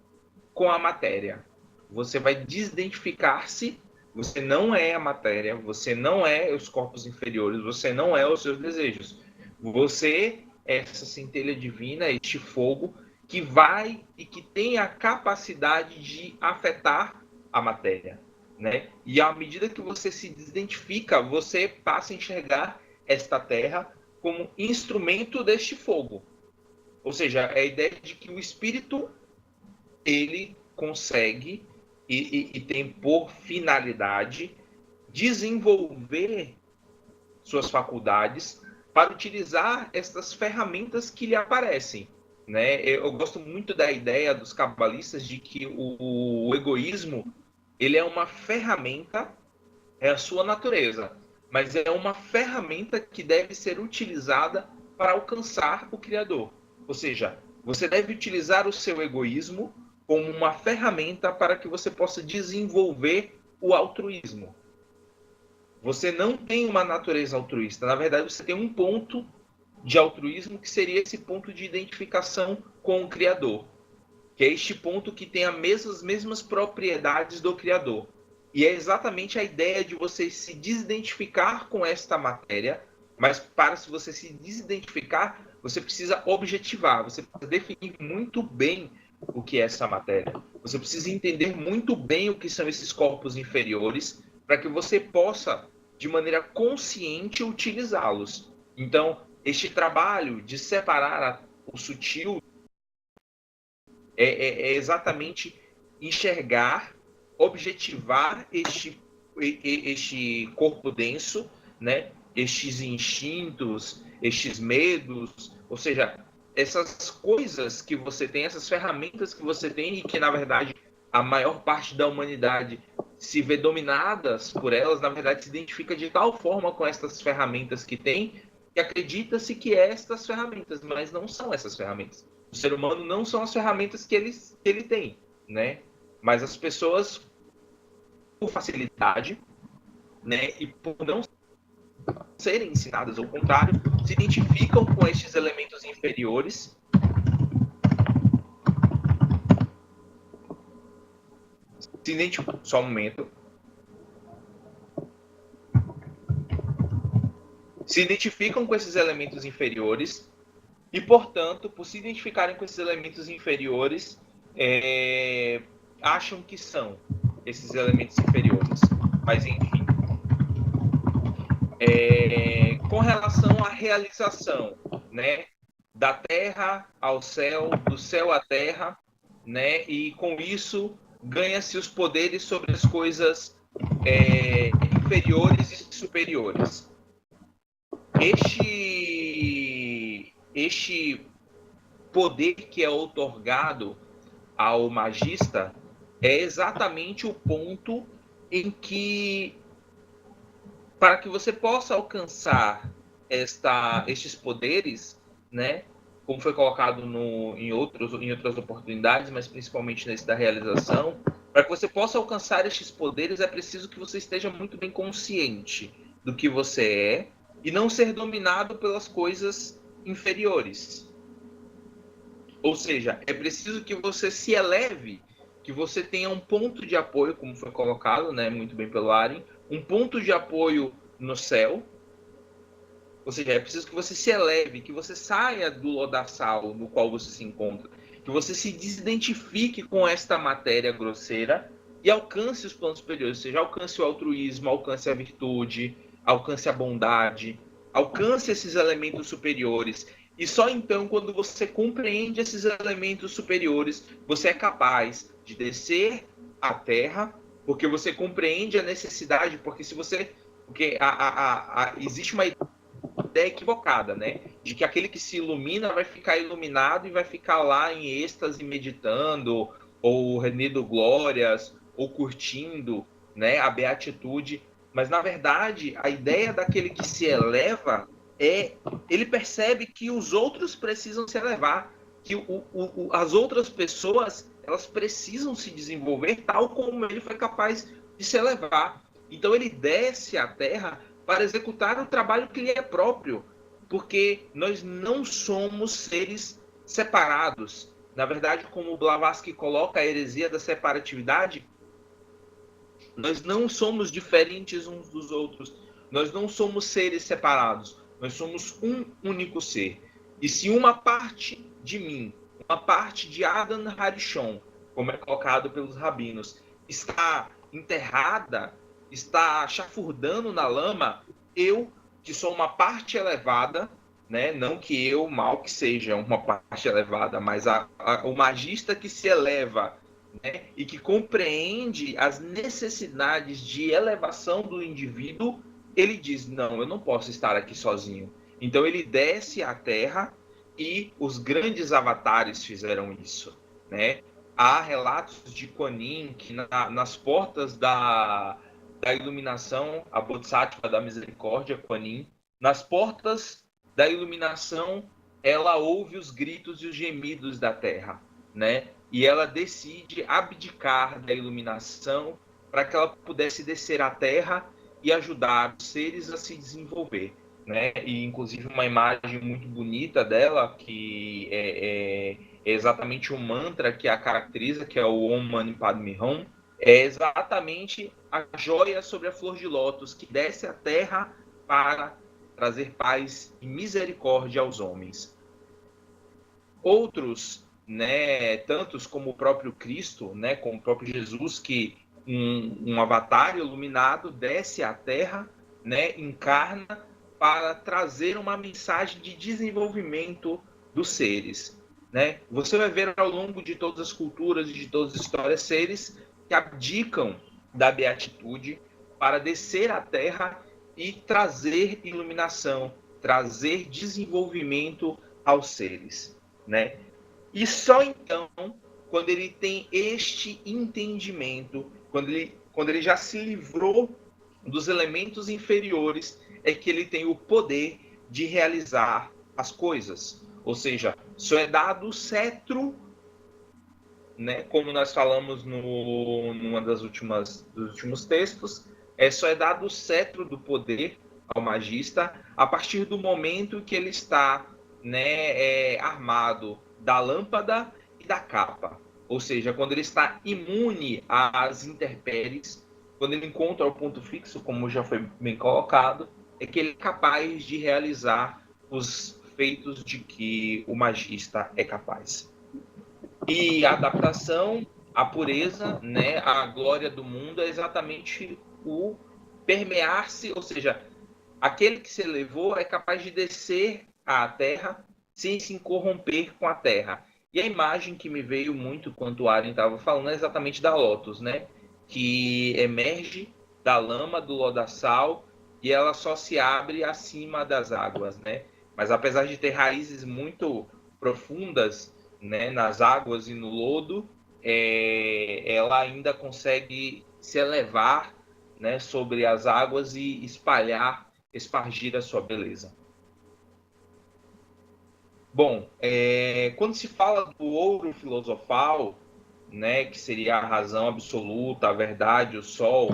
com a matéria. Você vai desidentificar-se. Você não é a matéria, você não é os corpos inferiores, você não é os seus desejos. Você é essa centelha divina, este fogo que vai e que tem a capacidade de afetar a matéria, né? E à medida que você se desidentifica, você passa a enxergar esta terra como instrumento deste fogo. Ou seja, é a ideia de que o espírito, ele consegue e tem por finalidade desenvolver suas faculdades para utilizar estas ferramentas que lhe aparecem, né? Eu gosto muito da ideia dos cabalistas de que o egoísmo, ele é uma ferramenta, é a sua natureza, mas é uma ferramenta que deve ser utilizada para alcançar o Criador. Ou seja, você deve utilizar o seu egoísmo como uma ferramenta para que você possa desenvolver o altruísmo. Você não tem uma natureza altruísta. Na verdade, você tem um ponto de altruísmo que seria esse ponto de identificação com o Criador, que é este ponto que tem as mesmas propriedades do Criador. E é exatamente a ideia de você se desidentificar com esta matéria, mas para você se desidentificar, você precisa objetivar, você precisa definir muito bem o que é essa matéria. Você precisa entender muito bem o que são esses corpos inferiores para que você possa, de maneira consciente, utilizá-los. Então, este trabalho de separar o sutil é exatamente enxergar, objetivar este corpo denso, né? Estes instintos, estes medos, ou seja, essas coisas que você tem, essas ferramentas que você tem e que, na verdade, a maior parte da humanidade se vê dominadas por elas, na verdade, se identifica de tal forma com essas ferramentas que tem, que acredita-se que é estas ferramentas, mas não são essas ferramentas. O ser humano não são as ferramentas que ele tem, né? Mas as pessoas, por facilidade, né, e por não serem ensinadas, ao contrário, se identificam com estes elementos inferiores. Só um momento. Se identificam com esses elementos inferiores e, portanto, por se identificarem com esses elementos inferiores, acham que são esses elementos inferiores. Mas, enfim. Com relação à realização, né, da terra ao céu, do céu à terra, né, e com isso ganha-se os poderes sobre as coisas inferiores e superiores. Este poder que é outorgado ao magista é exatamente o ponto em que, para que você possa alcançar estes poderes, né, como foi colocado em outras oportunidades, mas principalmente nesse da realização, para que você possa alcançar estes poderes é preciso que você esteja muito bem consciente do que você é e não ser dominado pelas coisas inferiores. Ou seja, é preciso que você se eleve, que você tenha um ponto de apoio, como foi colocado, né, muito bem pelo Aren, um ponto de apoio no céu, ou seja, é preciso que você se eleve, que você saia do lodaçal no qual você se encontra, que você se desidentifique com esta matéria grosseira e alcance os planos superiores, ou seja, alcance o altruísmo, alcance a virtude, alcance a bondade, alcance esses elementos superiores. E só então, quando você compreende esses elementos superiores, você é capaz de descer à terra, porque você compreende a necessidade, porque se você. Porque existe uma ideia equivocada, né? De que aquele que se ilumina vai ficar iluminado e vai ficar lá em êxtase meditando, ou rendindo glórias, ou curtindo, né, a beatitude. Mas, na verdade, a ideia daquele que se eleva é... Ele percebe que os outros precisam se elevar, que as outras pessoas, elas precisam se desenvolver tal como ele foi capaz de se elevar. Então, ele desce à terra para executar o trabalho que lhe é próprio, porque nós não somos seres separados. Na verdade, como o Blavatsky coloca a heresia da separatividade, nós não somos diferentes uns dos outros, nós não somos seres separados, nós somos um único ser. E se uma parte de mim, uma parte de Adam Harishon, como é colocado pelos rabinos, está enterrada, está chafurdando na lama, eu, que sou uma parte elevada, né? Não que eu, mal que seja uma parte elevada, mas o magista que se eleva, né? E que compreende as necessidades de elevação do indivíduo, ele diz, não, eu não posso estar aqui sozinho. Então ele desce à Terra e os grandes avatares fizeram isso, né? Há relatos de Kuan Yin que nas portas da iluminação, a Bodhisattva da misericórdia, Kuan Yin, nas portas da iluminação, ela ouve os gritos e os gemidos da Terra, né? E ela decide abdicar da iluminação para que ela pudesse descer à Terra e ajudar os seres a se desenvolver, né? E inclusive uma imagem muito bonita dela, que é exatamente o mantra que a caracteriza, que é o Om Mani Padme Hum, é exatamente a joia sobre a flor de lótus que desce à terra para trazer paz e misericórdia aos homens. Outros, né, tantos como o próprio Cristo, né, como o próprio Jesus, que um avatar iluminado desce à terra, né, encarna para trazer uma mensagem de desenvolvimento dos seres, né? Você vai ver ao longo de todas as culturas e de todas as histórias seres que abdicam da beatitude para descer à terra e trazer iluminação, trazer desenvolvimento aos seres, né? E só então, quando ele tem este entendimento, quando ele já se livrou dos elementos inferiores, é que ele tem o poder de realizar as coisas. Ou seja, só é dado o cetro, né, como nós falamos numa dos últimos textos, só é dado o cetro do poder ao magista a partir do momento que ele está, né, armado da lâmpada e da capa. Ou seja, quando ele está imune às intempéries, quando ele encontra o ponto fixo, como já foi bem colocado, é que ele é capaz de realizar os feitos de que o magista é capaz. E a adaptação, a pureza, né, a glória do mundo é exatamente o permear-se, ou seja, aquele que se elevou é capaz de descer à terra sem se corromper com a terra. E a imagem que me veio muito quando o Aren estava falando é exatamente da lótus, né? Que emerge da lama do lodaçal e ela só se abre acima das águas, né? Mas apesar de ter raízes muito profundas, né, nas águas e no lodo, ela ainda consegue se elevar, né, sobre as águas e espargir a sua beleza. Bom, quando se fala do ouro filosofal, né, que seria a razão absoluta, a verdade, o sol,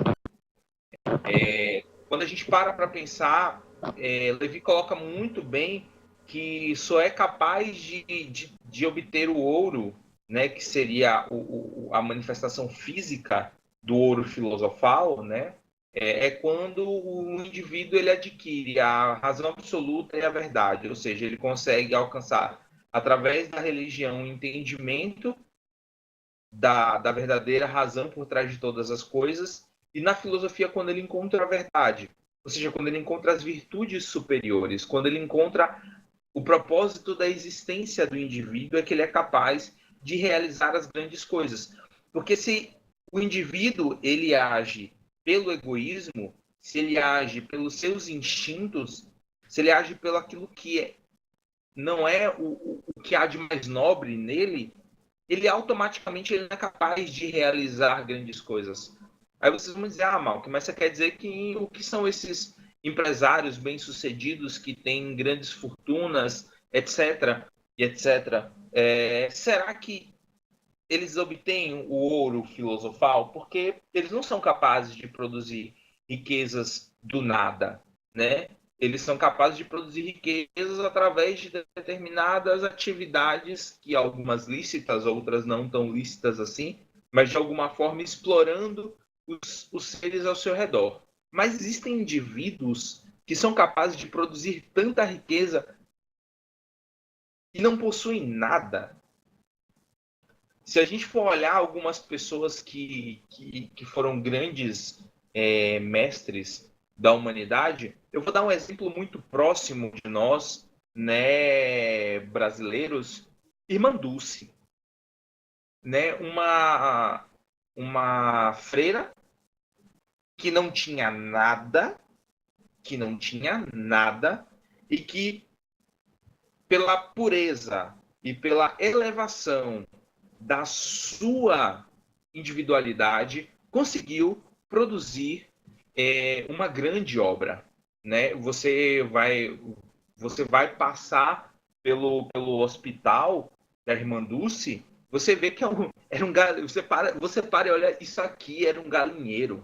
quando a gente para pensar, Levi coloca muito bem que só é capaz de obter o ouro, né, que seria a manifestação física do ouro filosofal, né, é quando o indivíduo ele adquire a razão absoluta e a verdade, ou seja, ele consegue alcançar, através da religião, o entendimento da verdadeira razão por trás de todas as coisas, e na filosofia, quando ele encontra a verdade, ou seja, quando ele encontra as virtudes superiores, quando ele encontra o propósito da existência do indivíduo, é que ele é capaz de realizar as grandes coisas. Porque se o indivíduo ele age pelo egoísmo, se ele age pelos seus instintos, se ele age pelo aquilo que não é o que há de mais nobre nele, ele automaticamente ele não é capaz de realizar grandes coisas. Aí vocês vão dizer, Malcolm, mas você quer dizer que o que são esses empresários bem-sucedidos que têm grandes fortunas, etc, e etc. Será que eles obtêm o ouro filosofal? Porque eles não são capazes de produzir riquezas do nada, né? Eles são capazes de produzir riquezas através de determinadas atividades, que algumas lícitas, outras não tão lícitas assim, mas de alguma forma explorando os seres ao seu redor. Mas existem indivíduos que são capazes de produzir tanta riqueza e não possuem nada. Se a gente for olhar algumas pessoas que foram grandes mestres da humanidade, eu vou dar um exemplo muito próximo de nós, né, brasileiros, Irmã Dulce, né, uma freira que não tinha nada, e que pela pureza e pela elevação da sua individualidade conseguiu produzir uma grande obra, né? Você vai passar pelo hospital da Irmã Dulce, você vê que era um você para e olha, isso aqui era um galinheiro.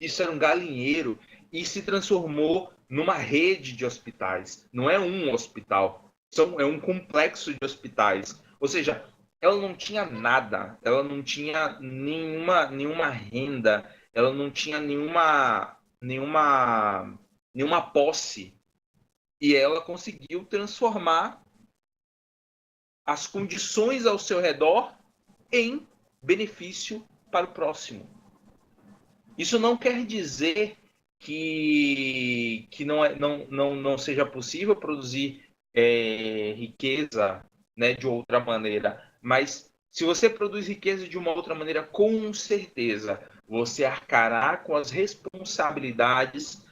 Isso era um galinheiro e se transformou numa rede de hospitais. Não é um hospital, é um complexo de hospitais. Ou seja, ela não tinha nada, ela não tinha nenhuma renda, ela não tinha nenhuma posse. E ela conseguiu transformar as condições ao seu redor em benefício para o próximo. Isso não quer dizer que não seja possível produzir riqueza, né, de outra maneira. Mas se você produz riqueza de uma outra maneira, com certeza você arcará com as responsabilidades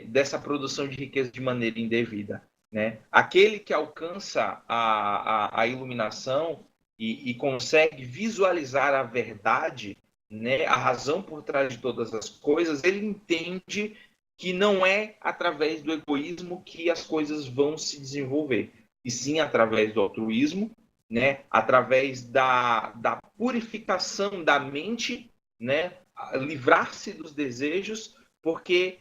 dessa produção de riqueza de maneira indevida, né? Aquele que alcança a iluminação e consegue visualizar a verdade, né, a razão por trás de todas as coisas, ele entende que não é através do egoísmo que as coisas vão se desenvolver, e sim através do altruísmo, né, através da purificação da mente, né, livrar-se dos desejos, porque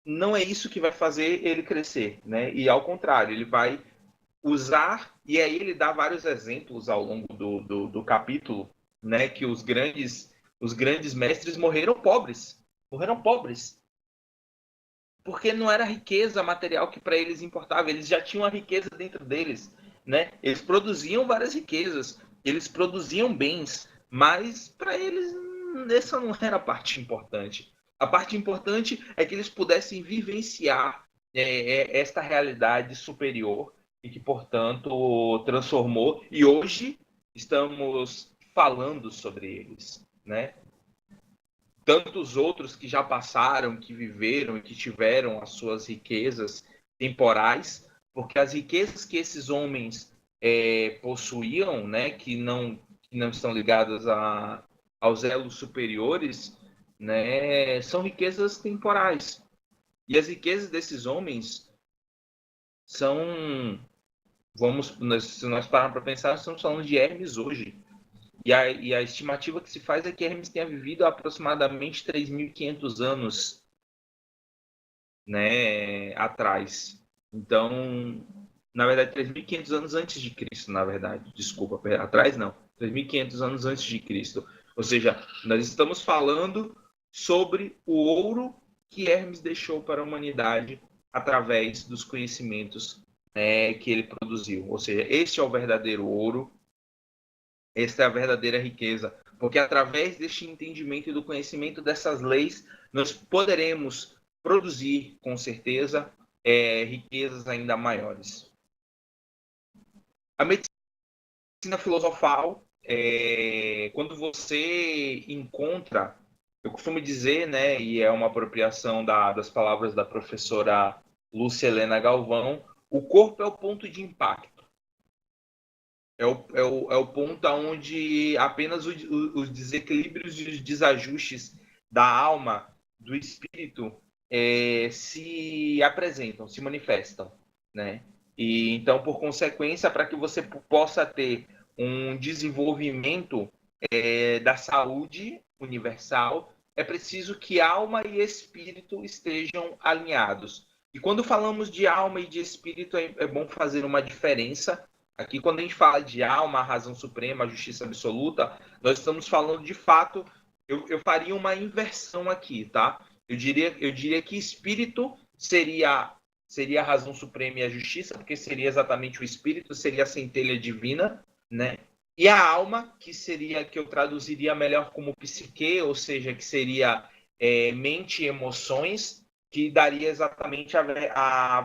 não é isso que vai fazer ele crescer, né, e ao contrário, ele vai usar, e aí ele dá vários exemplos ao longo do capítulo, né, que os grandes mestres morreram pobres, porque não era riqueza material que para eles importava, eles já tinham a riqueza dentro deles, né? Eles produziam várias riquezas, eles produziam bens, mas para eles essa não era a parte importante. A parte importante é que eles pudessem vivenciar esta realidade superior e que, portanto, transformou. E hoje estamos falando sobre eles, né? Tantos outros que já passaram, que viveram e que tiveram as suas riquezas temporais, porque as riquezas que esses homens possuíam, né, que não estão ligadas aos elos superiores, né, são riquezas temporais. E as riquezas desses homens são, se nós pararmos para pensar, estamos falando de Hermes hoje. E a estimativa que se faz é que Hermes tenha vivido há aproximadamente 3.500 anos, né, atrás. Então, na verdade, 3.500 anos antes de Cristo, na verdade. Desculpa, atrás não. 3.500 anos antes de Cristo. Ou seja, nós estamos falando sobre o ouro que Hermes deixou para a humanidade através dos conhecimentos, né, que ele produziu. Ou seja, este é o verdadeiro ouro, esta é a verdadeira riqueza, porque através deste entendimento e do conhecimento dessas leis, nós poderemos produzir, com certeza, riquezas ainda maiores. A medicina filosofal, quando você encontra, eu costumo dizer, né, e é uma apropriação das palavras da professora Lúcia Helena Galvão, o corpo é o ponto de impacto. É o ponto onde apenas os desequilíbrios e os desajustes da alma, do espírito, se apresentam, se manifestam, né? E então, por consequência, para que você possa ter um desenvolvimento da saúde universal, é preciso que alma e espírito estejam alinhados. E quando falamos de alma e de espírito, é bom fazer uma diferença. Aqui, quando a gente fala de alma, a razão suprema, a justiça absoluta, nós estamos falando de fato. Eu faria uma inversão aqui, tá? Eu diria que espírito seria a razão suprema e a justiça, porque seria exatamente o espírito, seria a centelha divina, né? E a alma, que eu traduziria melhor como psique, ou seja, que seria mente e emoções, que daria exatamente a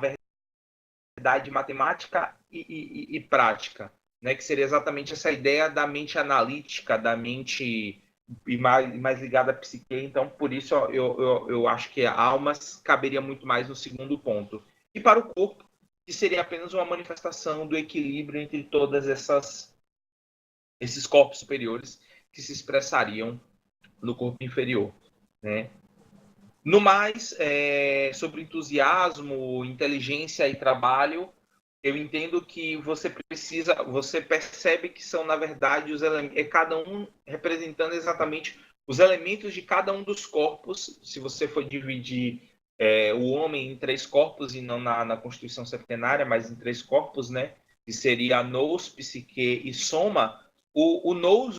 verdade matemática e prática, né? Que seria exatamente essa ideia da mente analítica, da mente e mais ligada à psique. Então, por isso, eu acho que a alma caberia muito mais no segundo ponto. E para o corpo, que seria apenas uma manifestação do equilíbrio entre todas esses corpos superiores que se expressariam no corpo inferior, né? No mais, sobre entusiasmo, inteligência e trabalho, eu entendo que você percebe que são, na verdade, cada um representando exatamente os elementos de cada um dos corpos. Se você for dividir o homem em três corpos, e não na Constituição Septenária, mas em três corpos, né? Que seria nous, psique e soma. O nous,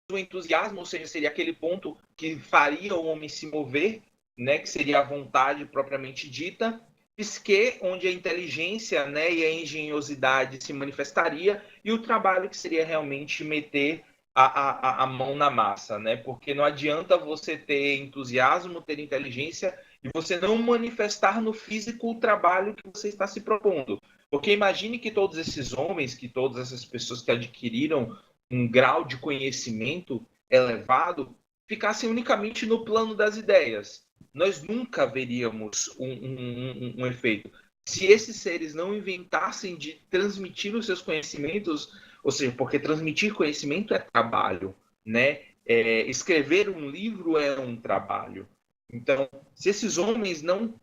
o entusiasmo, ou seja, seria aquele ponto que faria o homem se mover, né? Que seria a vontade propriamente dita. Psique, onde a inteligência, né, e a engenhosidade se manifestaria, e o trabalho, que seria realmente meter a mão na massa, né? Porque não adianta você ter entusiasmo, ter inteligência, e você não manifestar no físico o trabalho que você está se propondo. Porque imagine que todos esses homens, que todas essas pessoas que adquiriram um grau de conhecimento elevado, ficassem unicamente no plano das ideias. Nós nunca veríamos um efeito. Se esses seres não inventassem de transmitir os seus conhecimentos, ou seja, porque transmitir conhecimento é trabalho, né? Escrever um livro é um trabalho. Então, se esses homens não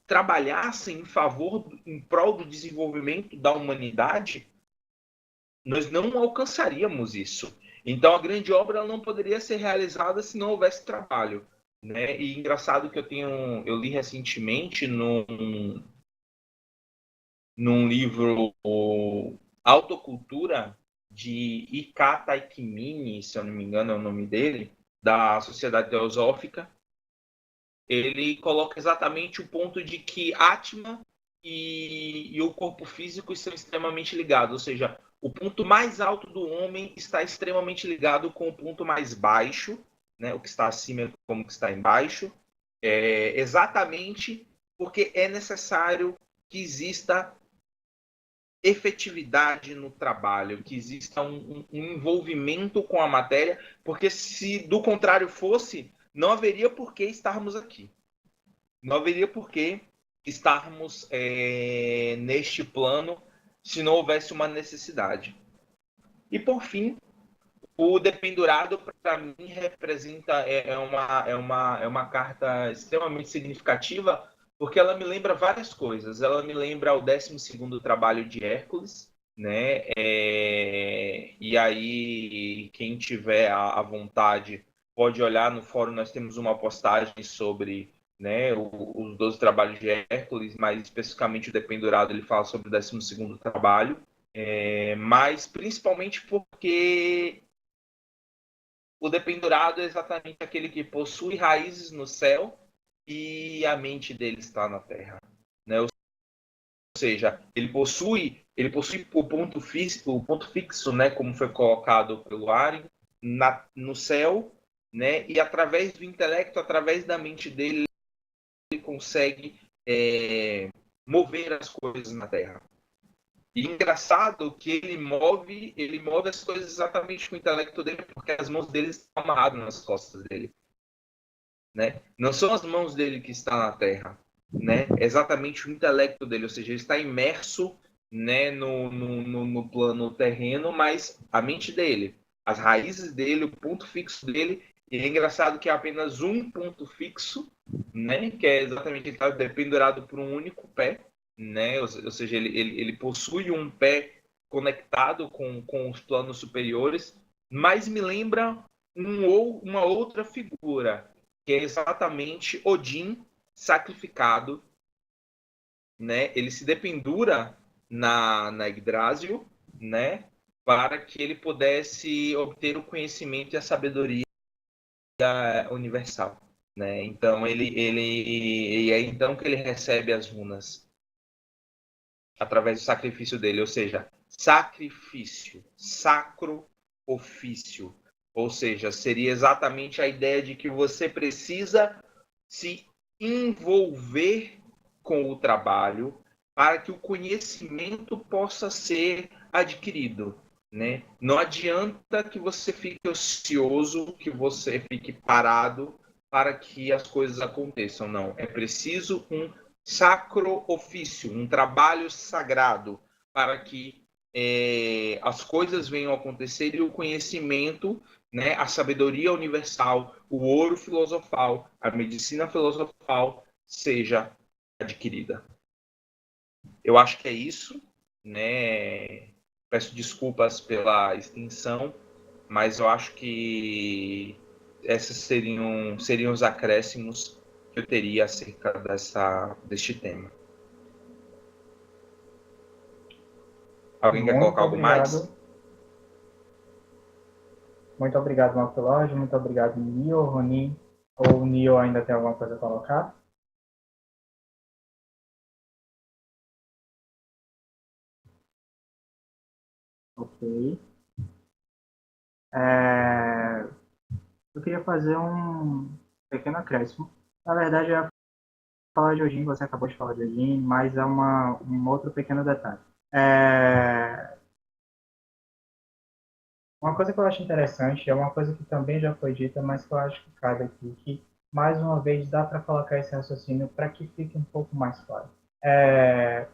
trabalhassem em prol do desenvolvimento da humanidade, nós não alcançaríamos isso. Então, a grande obra ela não poderia ser realizada se não houvesse trabalho, né? E engraçado que eu li recentemente num livro Autocultura de Ika Taikimini, se eu não me engano é o nome dele, da Sociedade Teosófica. Ele coloca exatamente o ponto de que Atma e o corpo físico estão extremamente ligados, ou seja, o ponto mais alto do homem está extremamente ligado com o ponto mais baixo, né? O que está acima como o que está embaixo, exatamente porque é necessário que exista efetividade no trabalho, que exista um envolvimento com a matéria, porque se do contrário fosse, não haveria por que estarmos aqui. Não haveria por que estarmos neste plano se não houvesse uma necessidade. E, por fim, o Dependurado, para mim, representa uma carta extremamente significativa, porque ela me lembra várias coisas. Ela me lembra o 12º trabalho de Hércules, né? E aí, quem tiver a vontade pode olhar no fórum, nós temos uma postagem sobre, né, os 12 trabalhos de Hércules, mas especificamente o Dependurado, ele fala sobre o 12º trabalho, mas principalmente porque o dependurado é exatamente aquele que possui raízes no céu e a mente dele está na terra, né? Ou seja, ele possui o ponto fixo, né, como foi colocado pelo Aren, no céu, né? E através do intelecto, através da mente dele, ele consegue mover as coisas na terra. E engraçado que ele move as coisas exatamente com o intelecto dele, porque as mãos dele estão amarradas nas costas dele, né? Não são as mãos dele que estão na terra, né? É exatamente o intelecto dele, ou seja, ele está imerso, né, no plano terreno, mas a mente dele, as raízes dele, o ponto fixo dele, e é engraçado que é apenas um ponto fixo, né? Que é exatamente ele está pendurado por um único pé, né? Ou seja, ele possui um pé conectado com os planos superiores, mas me lembra uma outra figura, que é exatamente Odin sacrificado, né? Ele se dependura na Yggdrasil, né? Para que ele pudesse obter o conhecimento e a sabedoria universal, né? Então e é então que ele recebe as runas através do sacrifício dele, ou seja, sacrifício, sacro ofício, ou seja, seria exatamente a ideia de que você precisa se envolver com o trabalho para que o conhecimento possa ser adquirido, né? Não adianta que você fique ocioso, que você fique parado para que as coisas aconteçam, não. É preciso um sacro ofício, um trabalho sagrado para que as coisas venham a acontecer e o conhecimento, né, a sabedoria universal, o ouro filosofal, a medicina filosofal seja adquirida. Eu acho que é isso, né? Peço desculpas pela extensão, mas eu acho que esses seriam os acréscimos que eu teria acerca deste tema. Alguém quer Muito colocar algo mais? obrigado. Muito obrigado, Marcológio. Muito obrigado, Nio, Ronin. Ou o Nio ainda tem alguma coisa a colocar? Ok. Eu queria fazer um pequeno acréscimo. Na verdade, eu ia falar de Odin, você acabou de falar de Odin, mas é um outro pequeno detalhe. Uma coisa que eu acho interessante, é uma coisa que também já foi dita, mas que eu acho que cabe aqui, que mais uma vez dá para colocar esse raciocínio para que fique um pouco mais claro.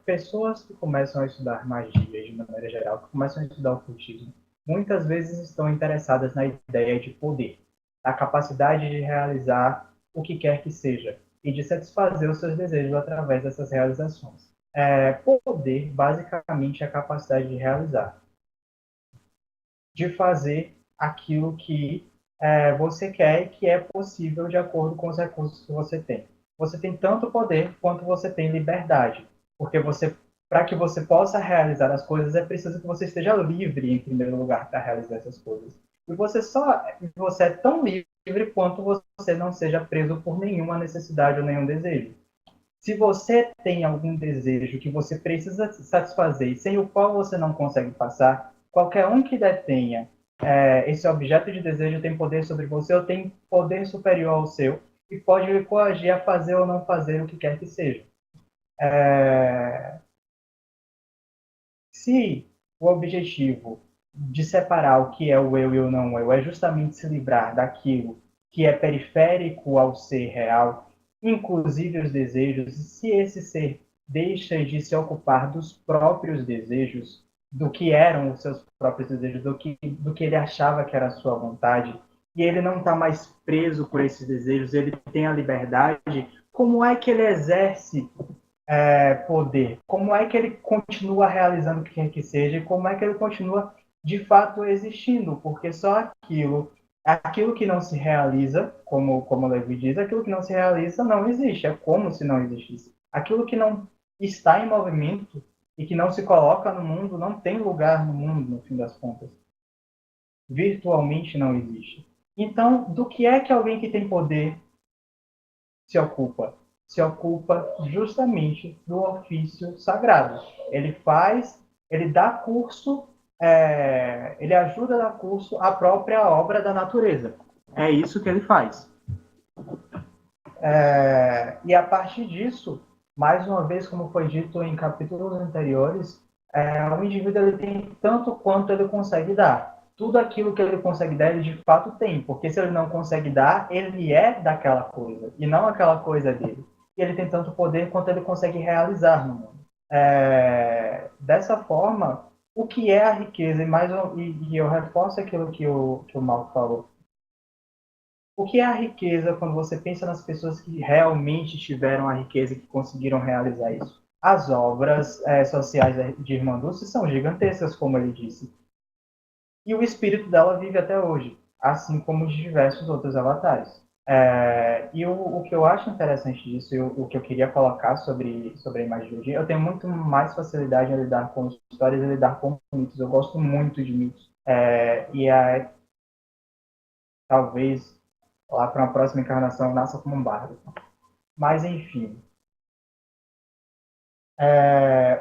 Pessoas que começam a estudar magia de maneira geral, que começam a estudar ocultismo, muitas vezes estão interessadas na ideia de poder, a capacidade de realizar o que quer que seja e de satisfazer os seus desejos através dessas realizações. Poder, basicamente, é a capacidade de realizar, de fazer aquilo que você quer e que é possível de acordo com os recursos que você tem. Você tem tanto poder quanto você tem liberdade, porque para que você possa realizar as coisas, é preciso que você esteja livre, em primeiro lugar, para realizar essas coisas. E você é tão livre quanto você não seja preso por nenhuma necessidade ou nenhum desejo. Se você tem algum desejo que você precisa satisfazer e sem o qual você não consegue passar, qualquer um que detenha esse objeto de desejo tem poder sobre você ou tem poder superior ao seu e pode lhe coagir a fazer ou não fazer o que quer que seja. Se o objetivo de separar o que é o eu e o não eu é justamente se livrar daquilo que é periférico ao ser real, inclusive os desejos, e se esse ser deixa de se ocupar dos próprios desejos, do que eram os seus próprios desejos, do que ele achava que era a sua vontade, e ele não está mais preso por esses desejos, ele tem a liberdade, como é que ele exerce poder? Como é que ele continua realizando o que quer que seja e como é que ele continua de fato existindo? Porque só aquilo que não se realiza, como Levi diz, aquilo que não se realiza não existe, é como se não existisse. Aquilo que não está em movimento e que não se coloca no mundo não tem lugar no mundo, no fim das contas. Virtualmente não existe. Então, do que é que alguém que tem poder se ocupa? Se ocupa justamente do ofício sagrado. Ele dá curso, ele ajuda a dar curso à própria obra da natureza. É isso que ele faz. E a partir disso, mais uma vez, como foi dito em capítulos anteriores, o indivíduo ele tem tanto quanto ele consegue dar. Tudo aquilo que ele consegue dar, ele de fato tem, porque se ele não consegue dar, ele é daquela coisa, e não aquela coisa dele. E ele tem tanto poder quanto ele consegue realizar no mundo. Dessa forma, o que é a riqueza? E eu reforço aquilo que o Malco falou. O que é a riqueza quando você pensa nas pessoas que realmente tiveram a riqueza e que conseguiram realizar isso? As obras sociais de Irmã Dulce são gigantescas, como ele disse. E o espírito dela vive até hoje, assim como de diversos outros avatares. E o que eu acho interessante disso, e o que eu queria colocar sobre a imagem de Odin, eu tenho muito mais facilidade em lidar com histórias e lidar com mitos. Eu gosto muito de mitos. Talvez lá para uma próxima encarnação nasça como um bardo. Mas, enfim.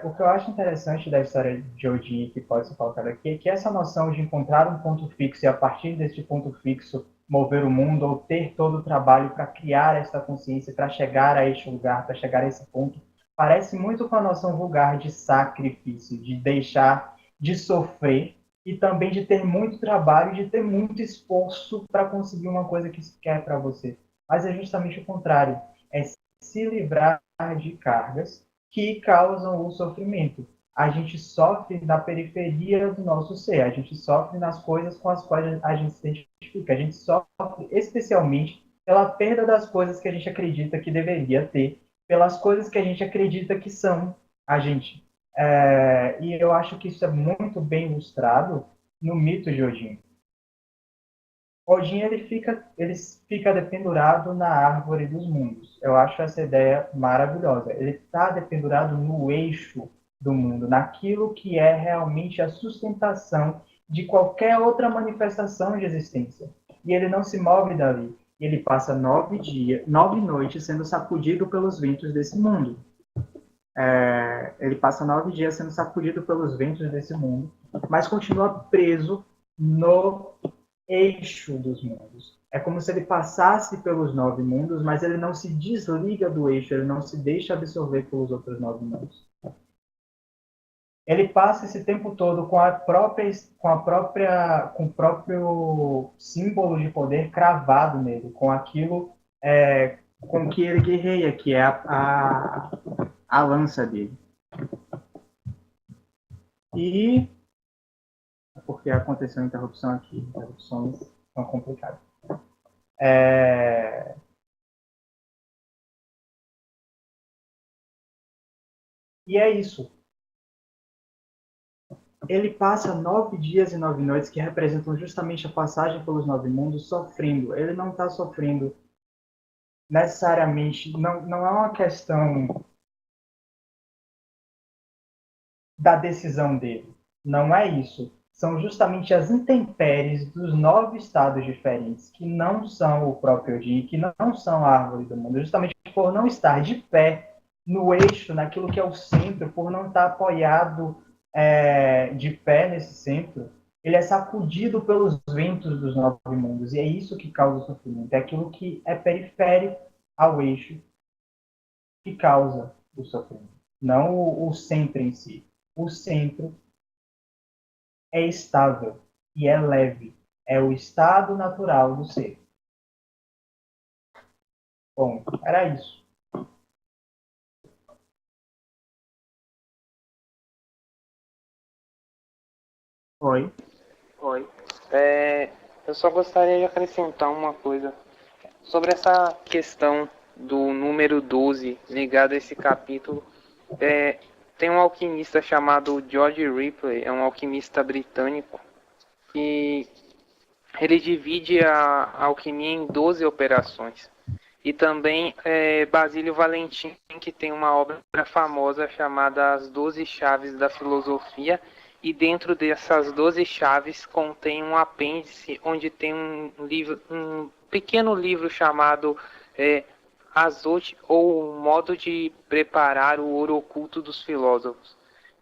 O que eu acho interessante da história de Odin, que pode ser colocado aqui, é que essa noção de encontrar um ponto fixo e, a partir deste ponto fixo, mover o mundo, ou ter todo o trabalho para criar essa consciência, para chegar a este lugar, para chegar a esse ponto, parece muito com a noção vulgar de sacrifício, de deixar de sofrer e também de ter muito trabalho, de ter muito esforço para conseguir uma coisa que se quer para você. Mas é justamente o contrário. É se livrar de cargas que causam o sofrimento. A gente sofre na periferia do nosso ser, a gente sofre nas coisas com as quais a gente se identifica, a gente sofre especialmente pela perda das coisas que a gente acredita que deveria ter, pelas coisas que a gente acredita que são a gente. E eu acho que isso é muito bem ilustrado no mito de Odin. Odin ele fica dependurado na árvore dos mundos. Eu acho essa ideia maravilhosa. Ele está dependurado no eixo do mundo, naquilo que é realmente a sustentação de qualquer outra manifestação de existência. E ele não se move dali. Ele passa 9 noites sendo sacudido pelos ventos desse mundo. Ele passa 9 dias sendo sacudido pelos ventos desse mundo, mas continua preso no eixo dos mundos. É como se ele passasse pelos 9 mundos, mas ele não se desliga do eixo, ele não se deixa absorver pelos outros 9 mundos. Ele passa esse tempo todo com o próprio símbolo de poder cravado nele, com aquilo com que ele guerreia, que é a lança dele. E porque aconteceu uma interrupção aqui, interrupções são complicadas. E é isso. Ele passa 9 dias e 9 noites que representam justamente a passagem pelos 9 mundos sofrendo. Ele não está sofrendo necessariamente, não é uma questão da decisão dele. Não é isso. São justamente as intempéries dos 9 estados diferentes, que não são o próprio Odin, que não são a árvore do mundo, justamente por não estar de pé no eixo, naquilo que é o centro, por não estar apoiado de pé nesse centro, ele é sacudido pelos ventos dos 9 mundos, e é isso que causa o sofrimento, é aquilo que é periférico ao eixo que causa o sofrimento, não o centro em si. O centro é estável e é leve. É o estado natural do ser. Bom, era isso. Oi. Oi. Eu só gostaria de acrescentar uma coisa sobre essa questão do número 12 ligado a esse capítulo. Tem um alquimista chamado George Ripley, é um alquimista britânico, e ele divide a alquimia em 12 operações. E também Basílio Valentim, que tem uma obra famosa chamada As 12 Chaves da Filosofia, e dentro dessas 12 chaves contém um apêndice onde tem um pequeno livro chamado Azote, ou o modo de preparar o ouro oculto dos filósofos.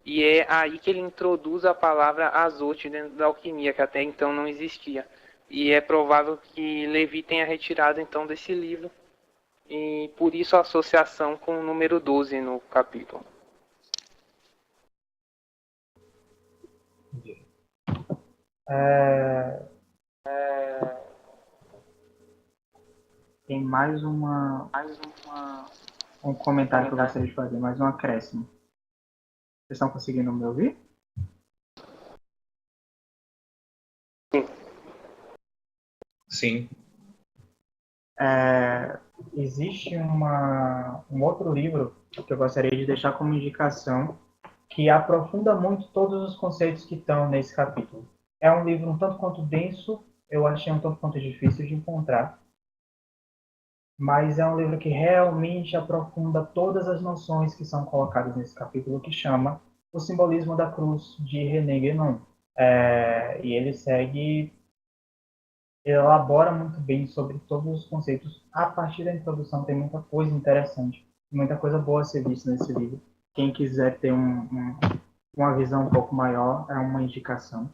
E é aí que ele introduz a palavra azote dentro da alquimia, que até então não existia. E é provável que Levi tenha retirado então desse livro, e por isso a associação com o número 12 no capítulo. Tem mais um comentário que eu gostaria de fazer, mais um acréscimo. Vocês estão conseguindo me ouvir? Sim. Existe um outro livro que eu gostaria de deixar como indicação, que aprofunda muito todos os conceitos que estão nesse capítulo. É um livro um tanto quanto denso, eu achei um tanto quanto difícil de encontrar, mas é um livro que realmente aprofunda todas as noções que são colocadas nesse capítulo, que chama O Simbolismo da Cruz, de René Guénon. E ele elabora muito bem sobre todos os conceitos. A partir da introdução tem muita coisa interessante, muita coisa boa a ser vista nesse livro. Quem quiser ter uma visão um pouco maior, é uma indicação.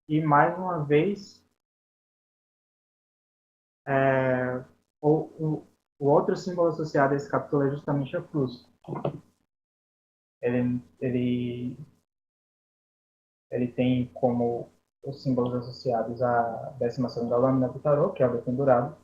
E mais uma vez, o outro símbolo associado a esse capítulo é justamente a cruz. Ele tem como os símbolos associados à 12ª lâmina do tarô, que é o dependurado,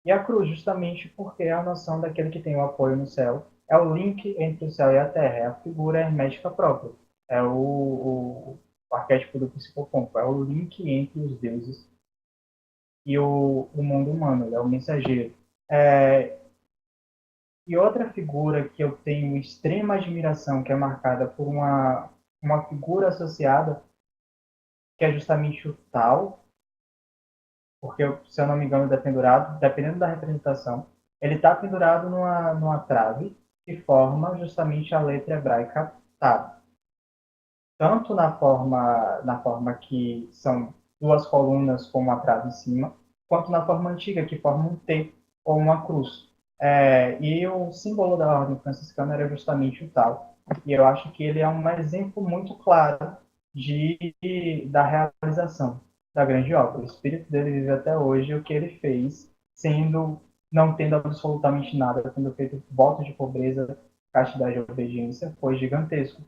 e a cruz, justamente porque é a noção daquele que tem o apoio no céu, é o link entre o céu e a terra, é a figura hermética própria, é o arquétipo do psicopompo, é o link entre os deuses e o mundo humano, ele é o mensageiro. E outra figura que eu tenho extrema admiração, que é marcada por uma figura associada, que é justamente o Tao, porque, se eu não me engano, pendurado, dependendo da representação, ele está pendurado numa trave que forma justamente a letra hebraica Tav. Tanto na forma que são duas colunas com uma trave em cima, quanto na forma antiga, que forma um T ou uma cruz. E o símbolo da ordem franciscana era justamente o tal. E eu acho que ele é um exemplo muito claro da realização da grande obra. O espírito dele vive até hoje, o que ele fez, não tendo absolutamente nada, tendo feito votos de pobreza, castidade e obediência, foi gigantesco.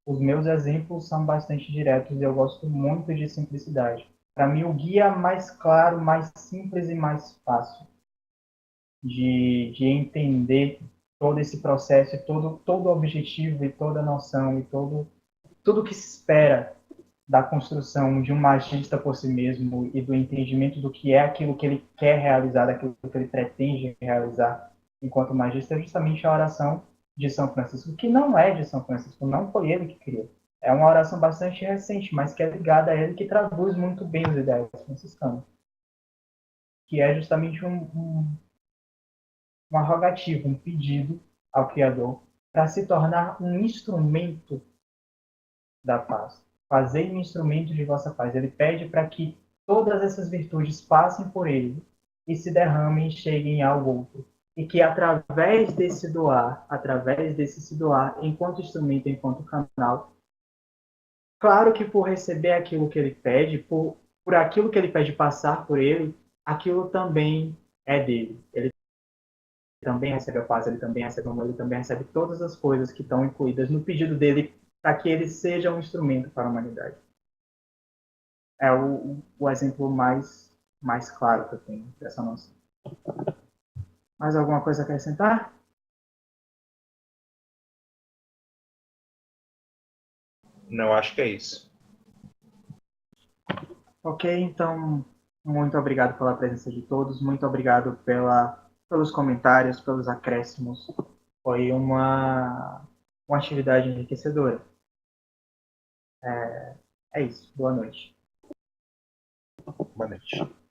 Os meus exemplos são bastante diretos e eu gosto muito de simplicidade. Para mim, o guia mais claro, mais simples e mais fácil de entender todo esse processo, todo o objetivo e toda a noção e tudo que se espera da construção de um magista por si mesmo e do entendimento do que é aquilo que ele quer realizar, daquilo que ele pretende realizar enquanto magista, é justamente a oração de São Francisco, que não é de São Francisco, não foi ele que criou. É uma oração bastante recente, mas que é ligada a ele, que traduz muito bem os ideais franciscanos, que é justamente uma rogativa, um pedido ao Criador para se tornar um instrumento da paz. Fazei um instrumento de vossa paz. Ele pede para que todas essas virtudes passem por ele e se derramem e cheguem ao outro. E que através desse se doar, enquanto instrumento, enquanto canal, claro que por receber aquilo que ele pede, por aquilo que ele pede passar por ele, aquilo também é dele. Ele também recebe a paz, ele também recebe o amor, ele também recebe todas as coisas que estão incluídas no pedido dele para que ele seja um instrumento para a humanidade. É o exemplo mais claro que eu tenho dessa noção. Mais alguma coisa a acrescentar? Não, acho que é isso. Ok, então, muito obrigado pela presença de todos, muito obrigado pelos comentários, pelos acréscimos. Foi uma atividade enriquecedora. É isso. Boa noite. Boa noite.